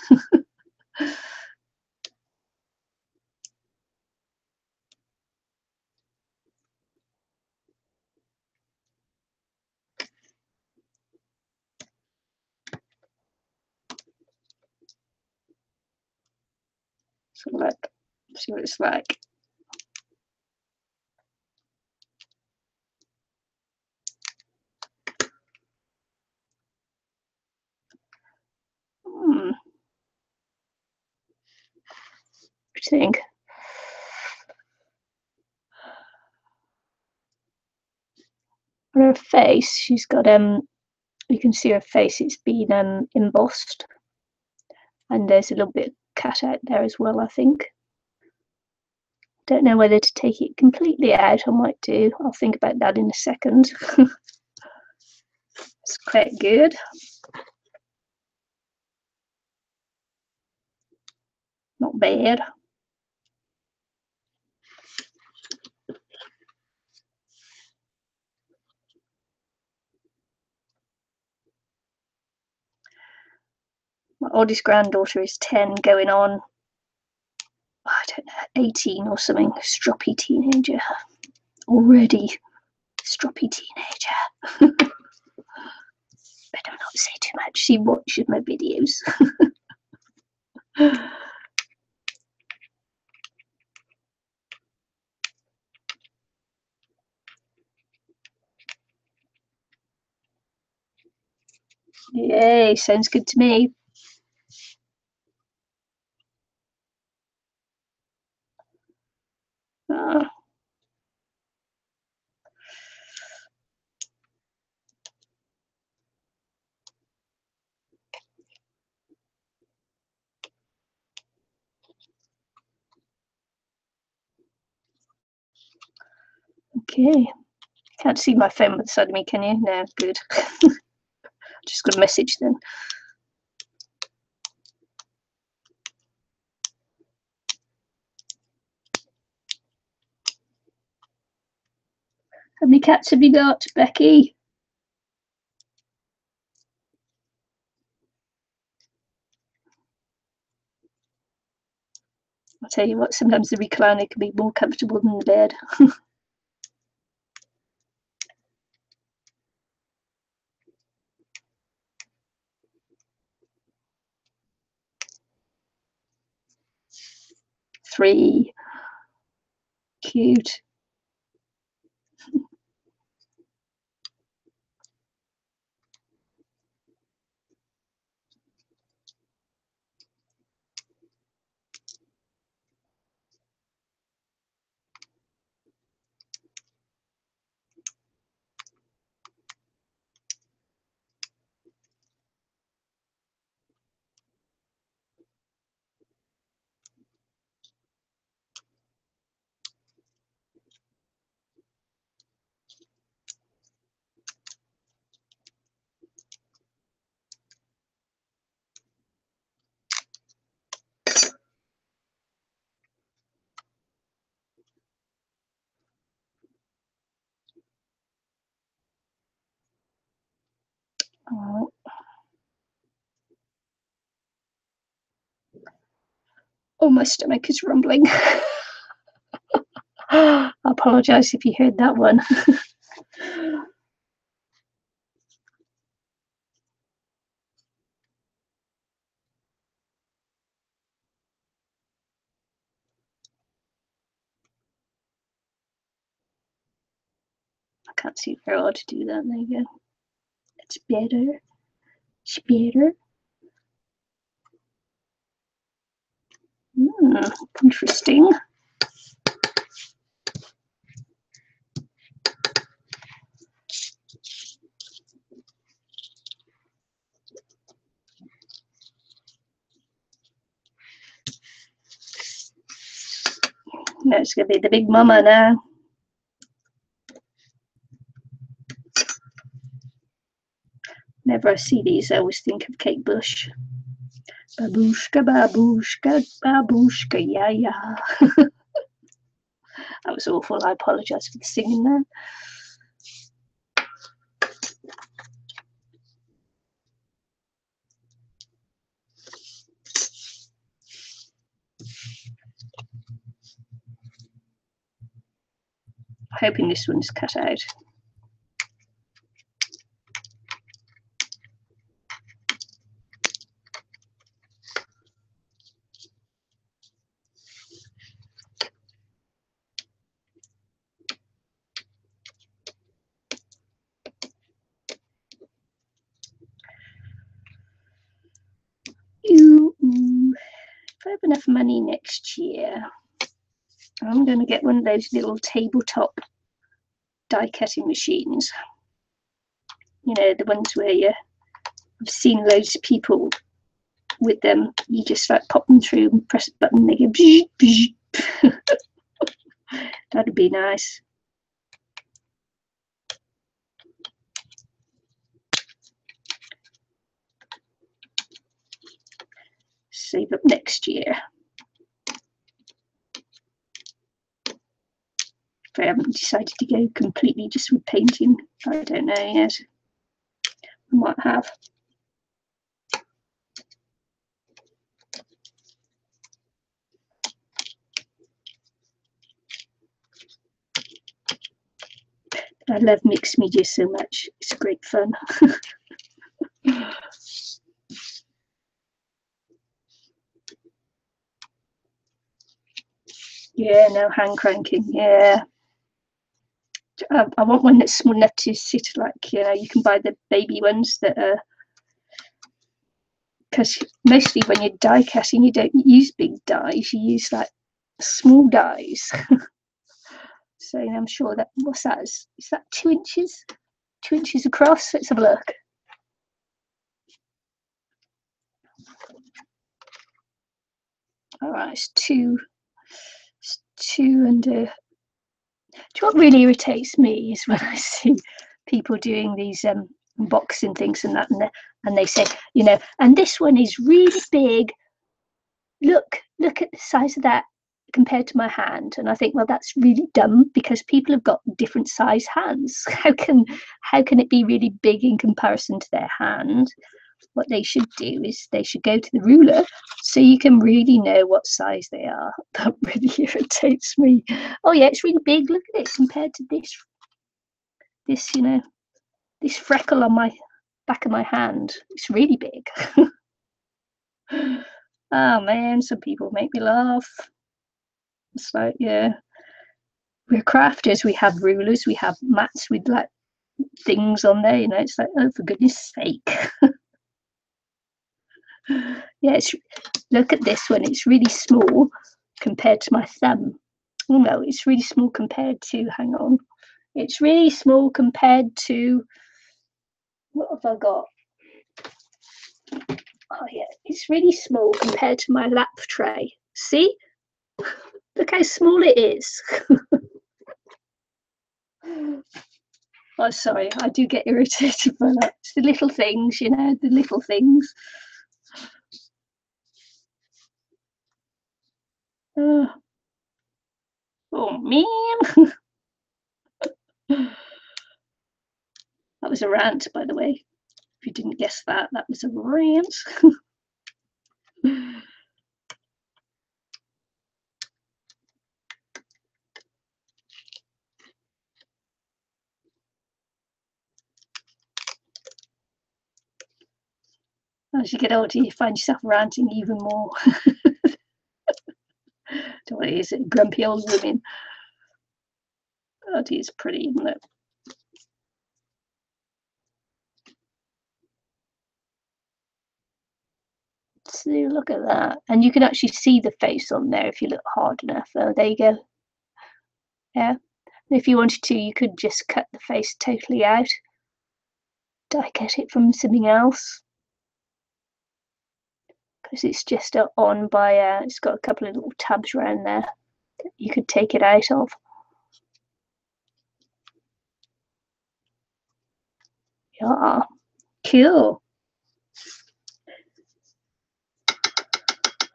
So look, see what it's like. What do you think? On her face, she's got you can see her face, it's been embossed, and there's a little bit of cut out there as well, I think. Don't know whether to take it completely out. I might do. I'll think about that in a second. It's quite good. Not bad. My oldest granddaughter is 10, going on, I don't know, 18 or something. Stroppy teenager. Already stroppy teenager. Better not say too much. She watches my videos. Yay, sounds good to me. Ah. Okay. Can't see my phone beside me, can you? No, good. Just got a message then. How many cats have you got, Becky? I'll tell you what, sometimes the recliner can be more comfortable than the bed. 3. Cute. Oh. Oh, my stomach is rumbling. I apologise if you heard that one. I can't see very hard to do that. There you go. It's better. It's better. Interesting. Now it's going to be the big mama now. Whenever I see these, I always think of Kate Bush. Babushka, babushka, babushka, yeah, yeah. That was awful. I apologise for the singing there. Hoping this one's cut out. If I have enough money next year, I'm going to get one of those little tabletop die cutting machines. You know, the ones where I've seen loads of people with them. You just like pop them through and press a button, they go bzz, bzz. That'd be nice. Save up next year. If I haven't decided to go completely just with painting, I don't know yet. I might have. I love mixed media so much. It's great fun. Yeah, no hand cranking. Yeah. I want one that's small enough to sit like, you know, you can buy the baby ones that are, because mostly when you're die cutting, you don't use big dies, you use like small dies. So I'm sure that, what's that? Is that 2 inches? 2 inches across? Let's have a look. All right, it's two and do you know what really irritates me is when I see people doing these unboxing things and that, and they say, you know, and this one is really big. Look at the size of that compared to my hand. And I think, well, that's really dumb, because people have got different size hands. How can it be really big in comparison to their hand? What they should do is they should go to the ruler so you can really know what size they are. That really irritates me. Oh yeah, it's really big. Look at it compared to this, you know, this freckle on my back of my hand. It's really big. Oh man, some people make me laugh. It's like, yeah, we're crafters. We have rulers. We have mats with like things on there. You know, it's like, oh, for goodness sake. Yeah, look at this one. It's really small compared to my thumb. Oh no, it's really small compared to, hang on. It's really small compared to, what have I got? Oh yeah, it's really small compared to my lap tray. See? Look how small it is. Oh, sorry, I do get irritated by that. It's the little things, you know, the little things. Oh man. That was a rant, by the way. If you didn't guess that, that was a rant. As you get older, you find yourself ranting even more. What is it? Grumpy old women. Oh, it's pretty, isn't it? So look at that. And you can actually see the face on there if you look hard enough. Oh, there you go. Yeah. And if you wanted to, you could just cut the face totally out. Die cut it from something else. Because it's just on by, it's got a couple of little tabs around there that you could take it out of. Yeah, cool.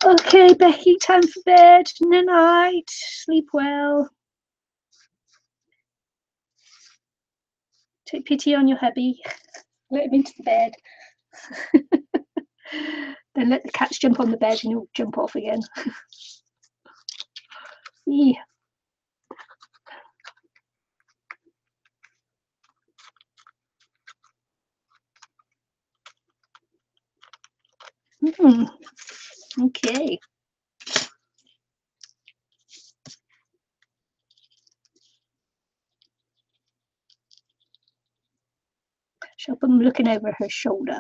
Okay, Becky, time for bed. Good night. Sleep well. Take pity on your hubby. Let him into the bed. Then let the cats jump on the bed and he'll jump off again. Yeah. Okay. She'll be looking over her shoulder.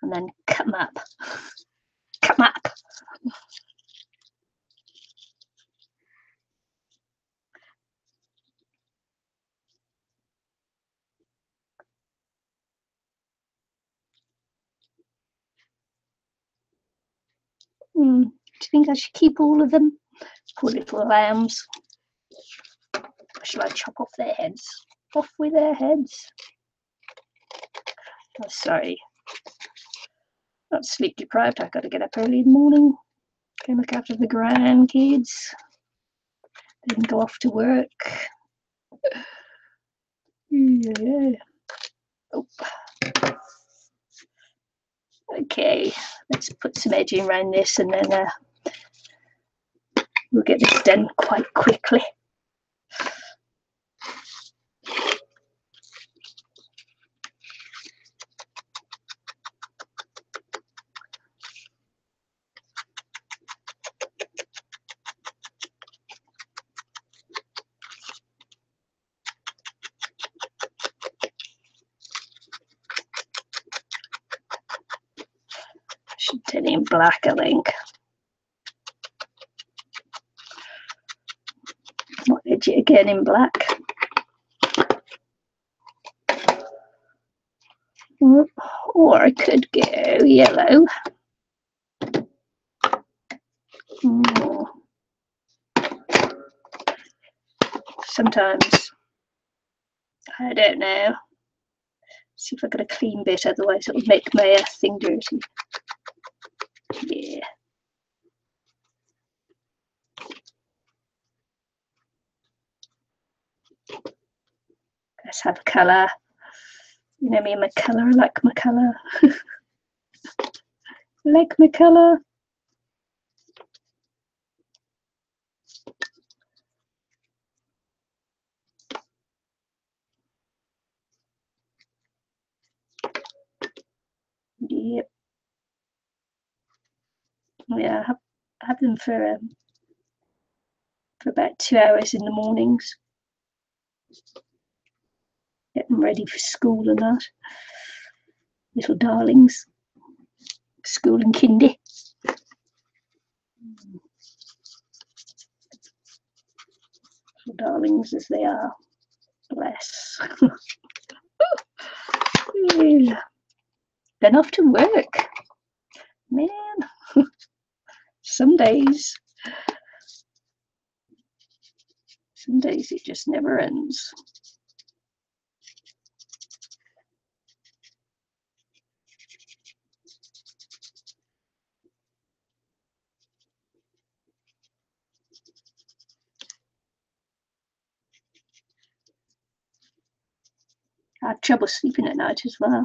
And then cut them up. Cut them up. Do you think I should keep all of them? Poor little lambs. Or shall I chop off their heads? Off with their heads. Oh, sorry. Not sleep deprived. I've got to get up early in the morning. Go look after the grandkids. Then go off to work. Yeah. Oh. Okay, let's put some edging around this and then we'll get this done quite quickly. Should turn it in black, I think. again in black. Or I could go yellow. Oh. Sometimes, I don't know. See if I got a clean bit, otherwise it'll make my thing dirty. Yeah. Let's have a colour. You know me and my colour, I like my colour. Like my colour. Yep. Yeah, I have them for about 2 hours in the mornings. Get them ready for school and that. Little darlings. School and kindy. Little darlings as they are. Bless. Yeah. Then off to work. Man. Some days it just never ends. I have trouble sleeping at night as well.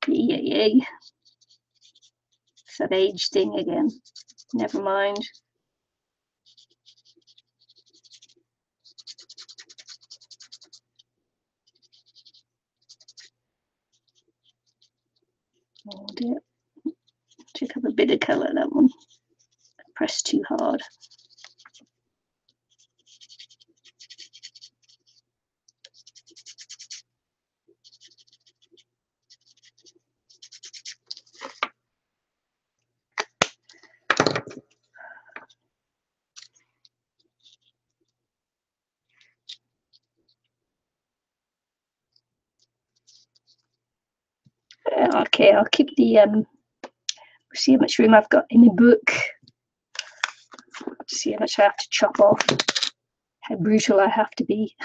Yeah. It's that age thing again. Never mind. Oh dear. Took up a bit of colour, that one. Pressed too hard. Okay, I'll keep the see how much room I've got in the book. See how much I have to chop off. How brutal I have to be.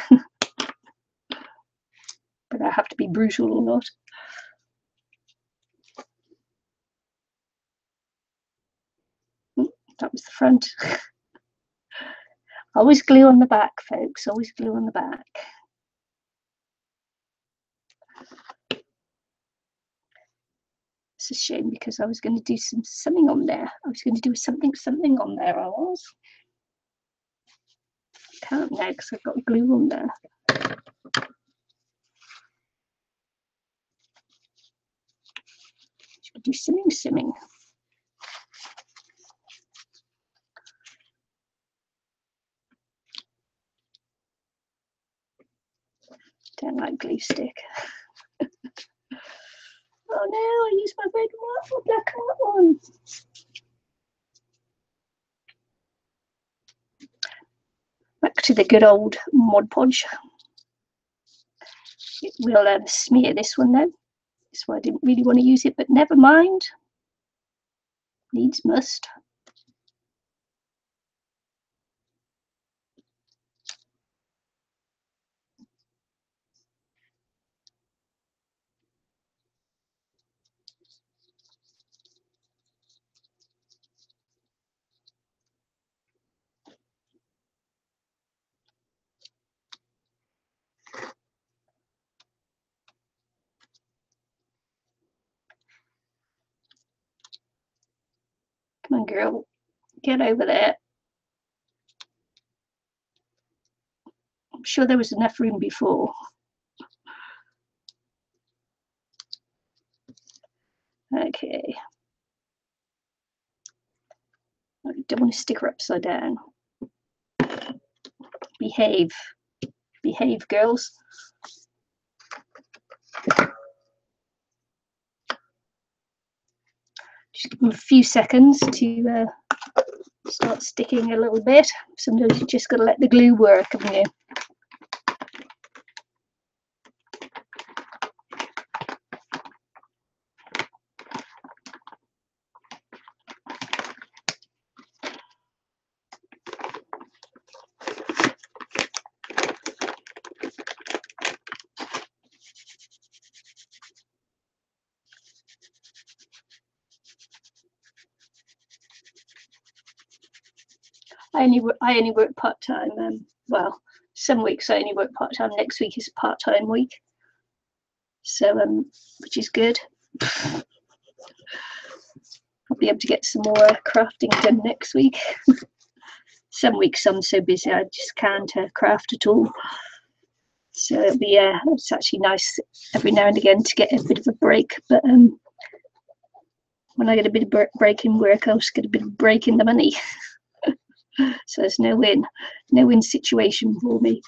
But I have to be brutal or not. That was the front. Always glue on the back, folks. Always glue on the back. It's a shame because I was going to do something on there. I was going to do something on there. I was. Can't now because I've got glue on there. Should do something. Don't like glue stick. Oh no, I used my red one, black and white one. Back to the good old Mod Podge. We'll smear this one then. That's why I didn't really want to use it, but never mind. Needs must. Come on, girl. Get over there. I'm sure there was enough room before. Okay. I don't want to stick her upside down. Behave. Behave, girls. Just give them a few seconds to start sticking a little bit. Sometimes you just got to let the glue work, haven't you? I only work part-time. Well, some weeks I only work part-time. Next week is a part-time week, so which is good. I'll be able to get some more crafting done next week. Some weeks I'm so busy I just can't craft at all. So it'll be it's actually nice every now and again to get a bit of a break. But when I get a bit of break in work, I also get a bit of break in the money. So there's no win situation for me.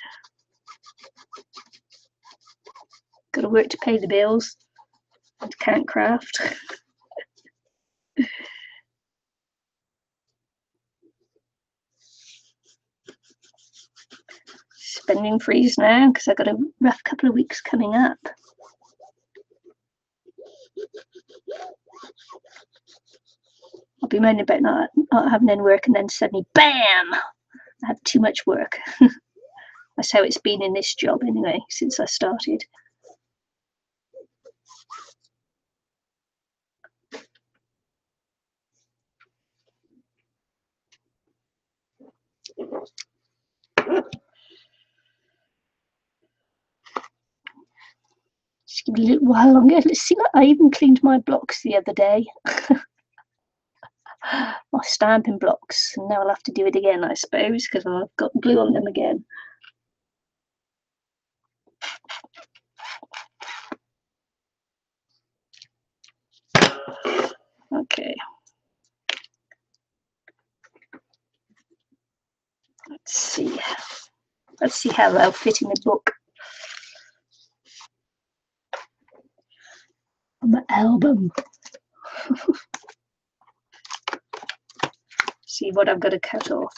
Got to work to pay the bills and can't craft. Spending freeze now because I've got a rough couple of weeks coming up. I'll be moaning about not having any work, and then suddenly, bam! I have too much work. That's how it's been in this job anyway, since I started. Just give it a little while longer. Let's see, I even cleaned my blocks the other day. My stamping blocks, and now I'll have to do it again, I suppose, because I've got glue on them again. Okay. Let's see. Let's see how they'll fit in the book. On the album. See what I've got to cut off.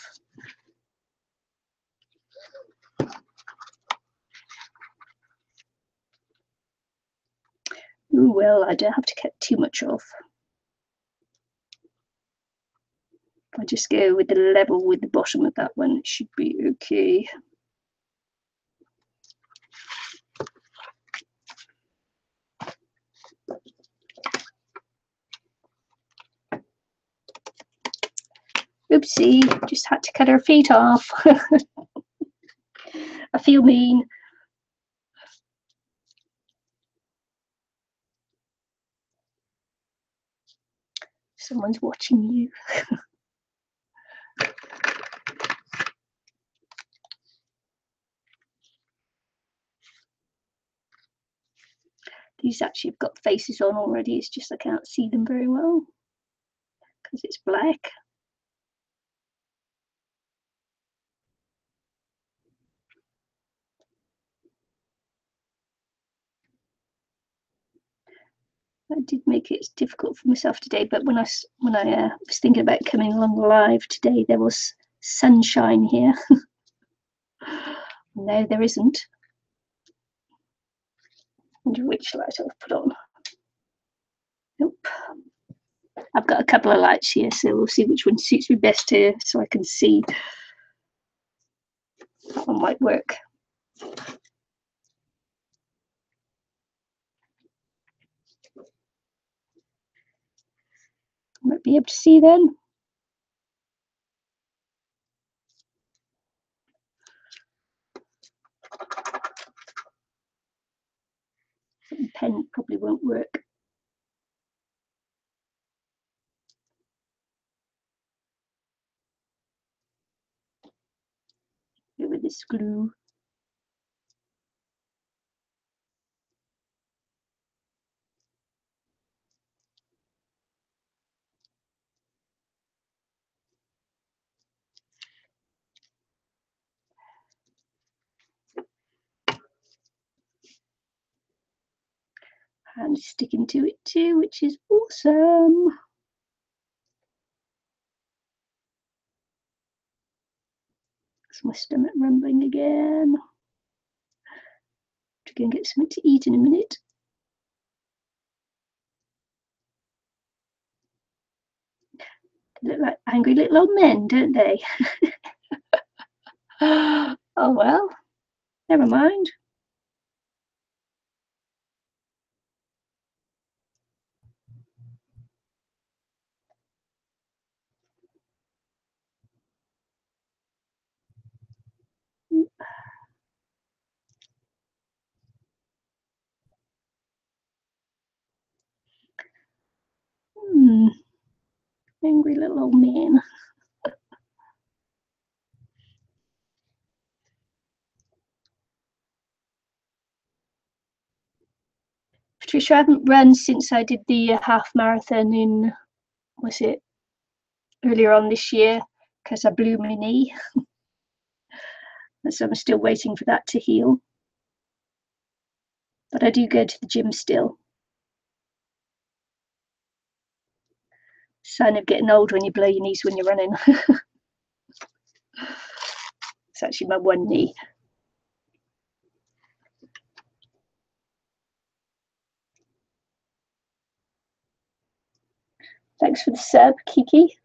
Ooh, well, I don't have to cut too much off. If I just go with the level with the bottom of that one, it should be okay. Oopsie, just had to cut her feet off. I feel mean. Someone's watching you. These actually have got faces on already, it's just I can't see them very well because it's black. I did make it difficult for myself today, but when I was thinking about coming along live today, there was sunshine here. No, there isn't. I wonder which light I've put on. Nope. I've got a couple of lights here, so we'll see which one suits me best here, so I can see. That one might work. Might be able to see then. The pen probably won't work. Go with this glue. And sticking to it too, which is awesome. Is my stomach rumbling again? To go and get something to eat in a minute. They look like angry little old men, don't they? Oh well, never mind. Angry little old man. Patricia, I haven't run since I did the half marathon in, was it earlier on this year, because I blew my knee. So I'm still waiting for that to heal. But I do go to the gym still. Sign of getting old when you blow your knees when you're running. It's actually my one knee. Thanks for the sub, Kiki.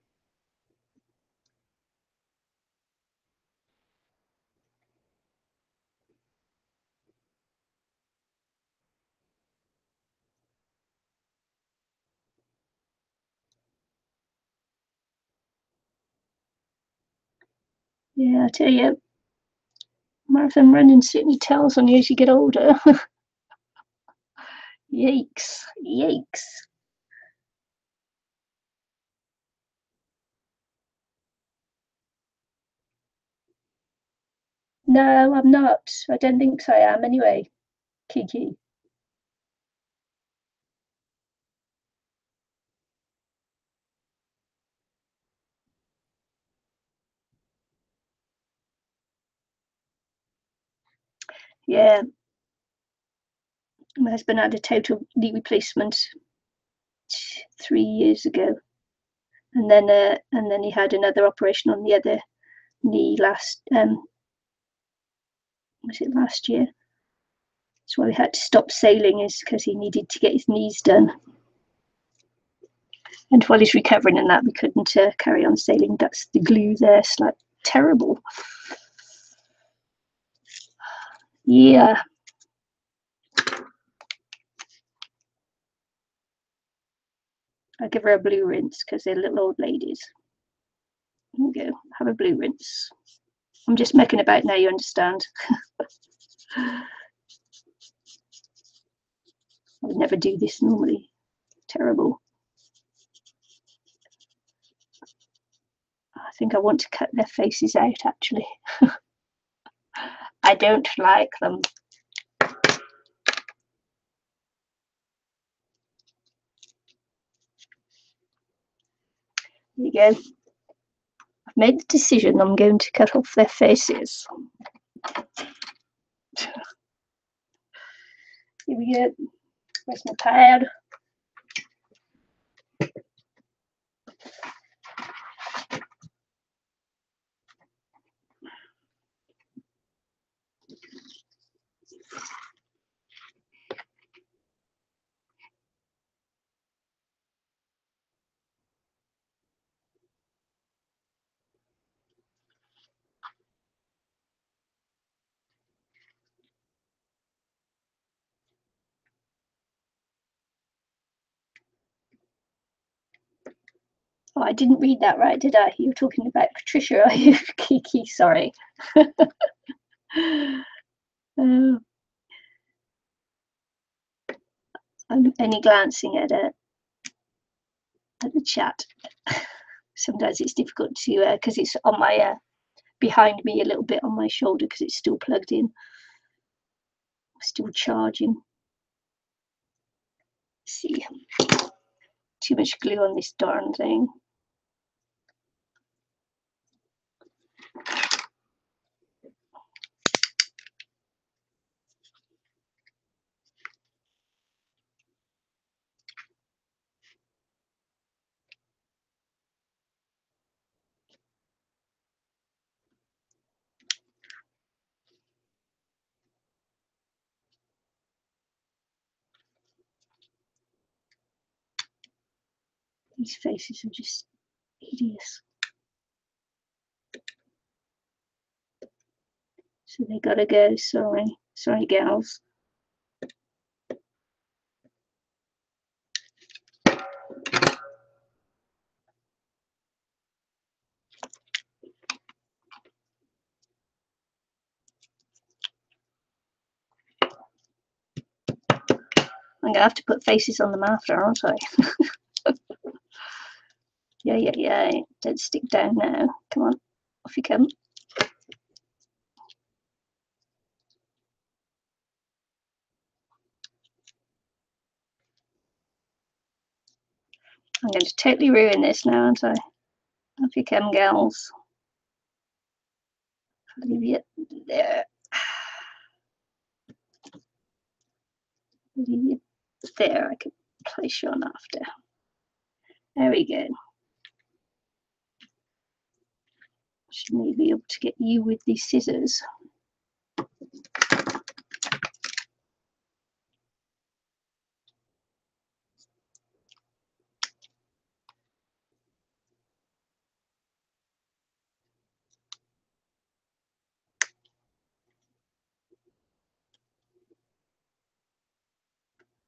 Yeah, I tell you, marathon running certainly tells on you as you get older. Yikes, yikes. No, I'm not. I don't think so I am anyway, Kiki. Yeah, my husband had a total knee replacement 3 years ago, and then he had another operation on the other knee last was it last year? That's why we had to stop sailing, is because he needed to get his knees done. And while he's recovering and that, we couldn't carry on sailing. That's the glue there. It's like terrible. Yeah. I give her a blue rinse because they're little old ladies. There you go. Have a blue rinse. I'm just mucking about now, you understand. I would never do this normally. Terrible. I think I want to cut their faces out, actually. I don't like them. There you go. I've made the decision. I'm going to cut off their faces. Here we go. Where's my pad? Oh, I didn't read that right, did I? You were talking about Patricia, are you? Kiki, sorry. I'm only glancing at the chat. Sometimes it's difficult to, because it's on my, behind me a little bit on my shoulder because it's still plugged in. Still charging. Let's see. Too much glue on this darn thing. These faces are just hideous. So they gotta go, sorry gals. I'm gonna have to put faces on them after, aren't I? Yeah. Don't stick down now. Come on, off you come. I'm going to totally ruin this now, aren't I? Off you come, gals. Leave you there. Leave you there. I can place you on after. There we go. Should maybe be able to get you with these scissors.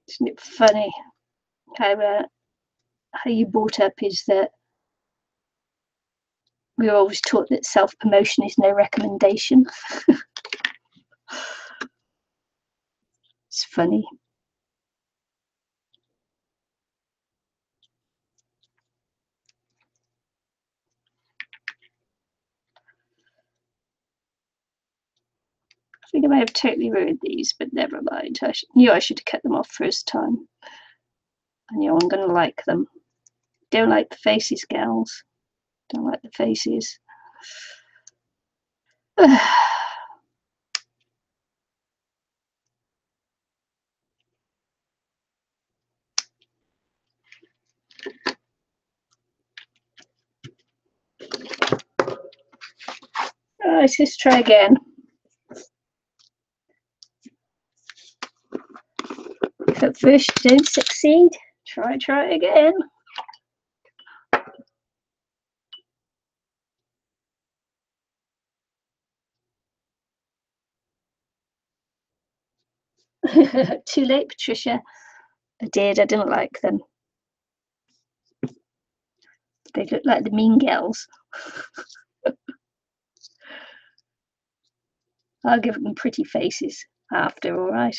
Isn't it funny how you brought up is that we were always taught that self-promotion is no recommendation. It's funny. I think I may have totally ruined these, but never mind. I knew I should have cut them off first time. I knew I'm going to like them. Don't like the faces, gals. Don't like the faces. Right, let's try again. If at first you don't succeed, try again. Too late, Patricia. I didn't like them. They look like the mean girls. I'll give them pretty faces after, all right?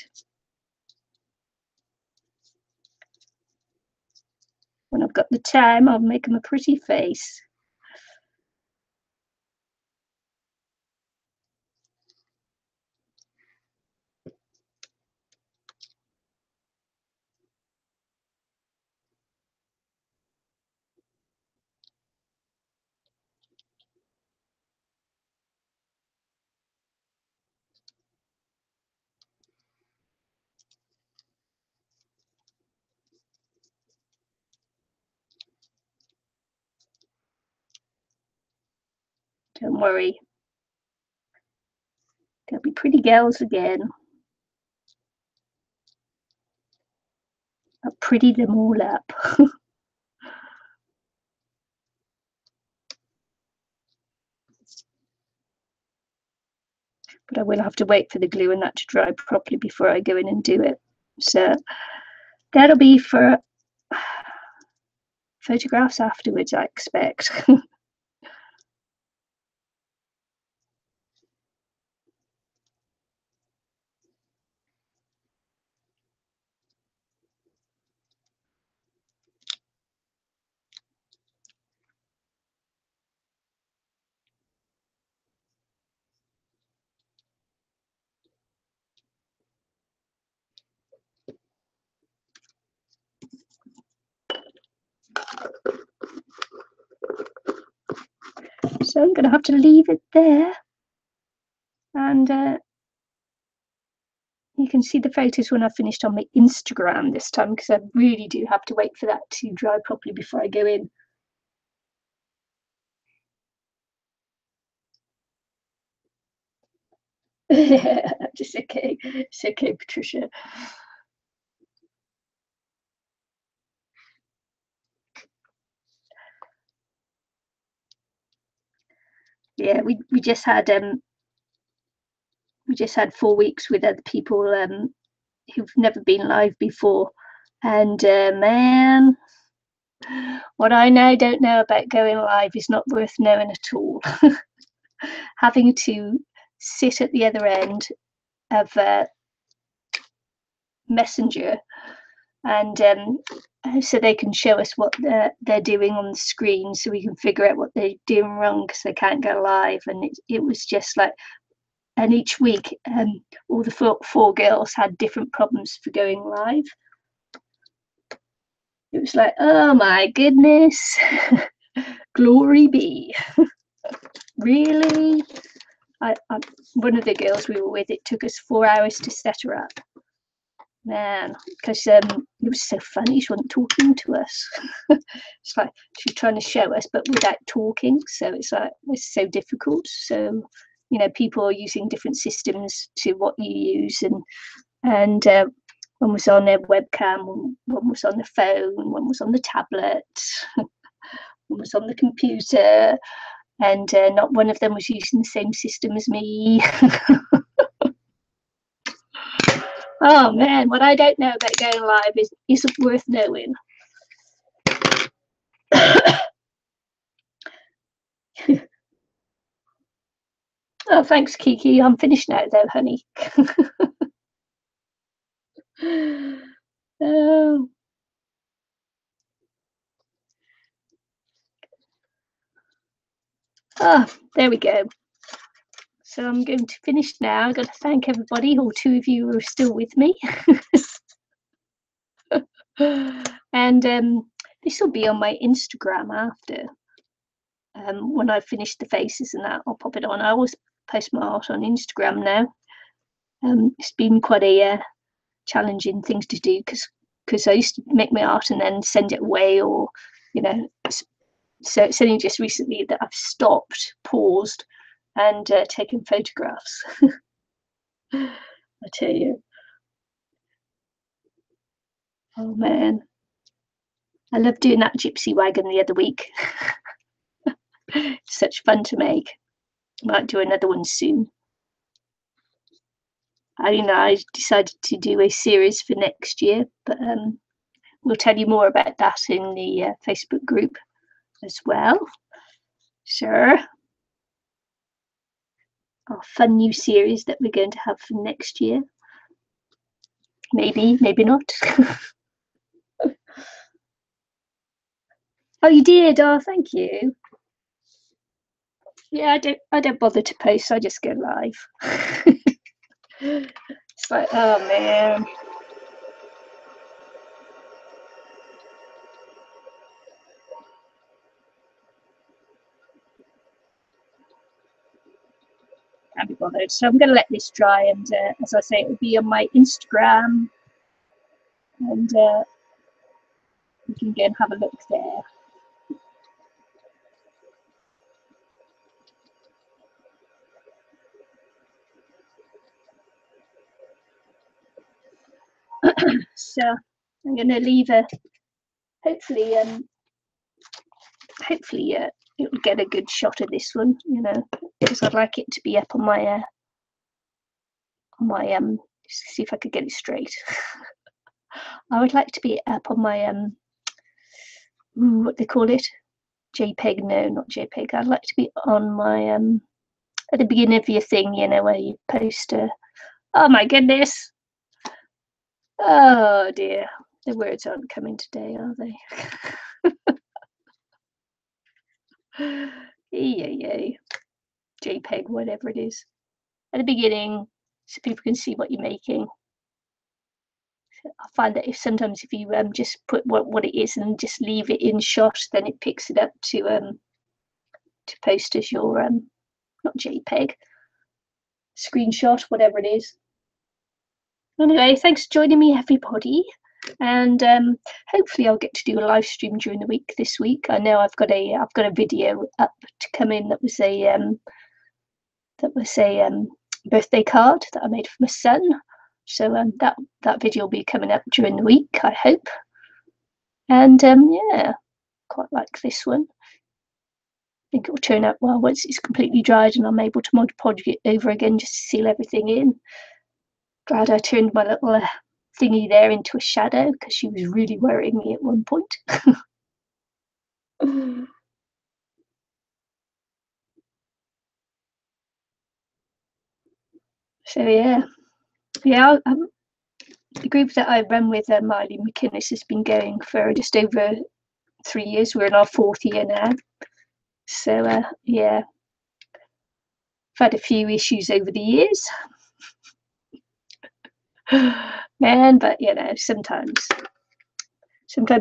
When I've got the time, I'll make them a pretty face. Don't worry. They'll be pretty girls again. I'll pretty them all up. But I will have to wait for the glue and that to dry properly before I go in and do it. So that'll be for photographs afterwards, I expect. So I'm going to have to leave it there. And you can see the photos when I've finished on my Instagram this time, because I really do have to wait for that to dry properly before I go in. Just okay. It's okay, Patricia. yeah, we just had 4 weeks with other people who've never been live before, and man, what I now don't know about going live is not worth knowing at all. Having to sit at the other end of Messenger, and so they can show us what they're doing on the screen, so we can figure out what they're doing wrong because they can't go live. And it was just like, and each week all the four girls had different problems for going live. It was like, oh my goodness, glory be. Really? One of the girls we were with, it took us 4 hours to set her up. Man, because it was so funny. She wasn't talking to us. It's like she's trying to show us, but without talking. So it's like, it's so difficult. So, you know, people are using different systems to what you use, and one was on their webcam, one was on the phone, one was on the tablet, one was on the computer, and not one of them was using the same system as me. Oh man, what I don't know about going live isn't worth knowing. Oh, thanks, Kiki. I'm finished now, though, honey. Oh. Ah, there we go. So I'm going to finish now. I'm going to thank everybody, all 2 of you who are still with me. And this will be on my Instagram after. When I finish the faces and that, I'll pop it on. I always post my art on Instagram now. It's been quite a challenging thing to do because I used to make my art and then send it away, or, you know, so it's only just recently that I've stopped, paused, and taken photographs. I tell you. Oh man, I love doing that gypsy wagon the other week. Such fun to make. Might do another one soon. I decided to do a series for next year, but we'll tell you more about that in the Facebook group as well. Sure. Our fun new series that we're going to have for next year. Maybe, maybe not. Oh, you did? Oh, thank you. Yeah, I don't bother to post. I just go live. It's like, oh man. Can't be bothered. So I'm going to let this dry, and as I say, it will be on my Instagram, and you can go and have a look there. So I'm going to leave a hopefully it'll get a good shot of this one, you know, because I'd like it to be up on my see if I could get it straight. I would like to be up on my what they call it, JPEG. No, not JPEG. I'd like to be on my at the beginning of your thing, you know, where you post oh my goodness. Oh dear, the words aren't coming today, are they? Yeah, JPEG, whatever it is, at the beginning, so people can see what you're making. I find that sometimes if you just put what it is and just leave it in shot, then it picks it up to post as your not JPEG, screenshot, whatever it is. Anyway, thanks for joining me, everybody, and hopefully I'll get to do a live stream during the week this week. I know I've got a video up to come in that was a birthday card that I made for my son. So that video will be coming up during the week, I hope. And yeah, quite like this one. think it will turn out well once it's completely dried and I'm able to Mod Podge it over again just to seal everything in. Glad I turned my little thingy there into a shadow because she was really worrying me at one point. So yeah, the group that I run with, Miley McInnes, has been going for just over 3 years. We're in our 4th year now. So yeah, I've had a few issues over the years. Man, but you know, sometimes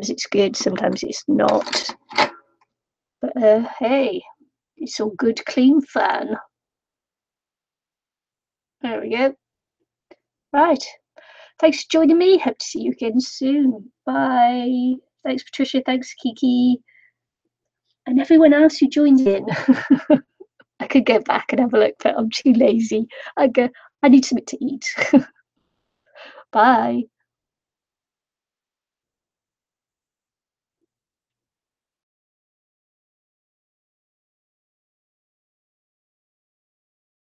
it's good, sometimes it's not. But hey, it's all good, clean fun. There we go. Right. Thanks for joining me. Hope to see you again soon. Bye. Thanks, Patricia. Thanks, Kiki. And everyone else who joined in. I could go back and have a look, but I'm too lazy. I need something to eat. Bye.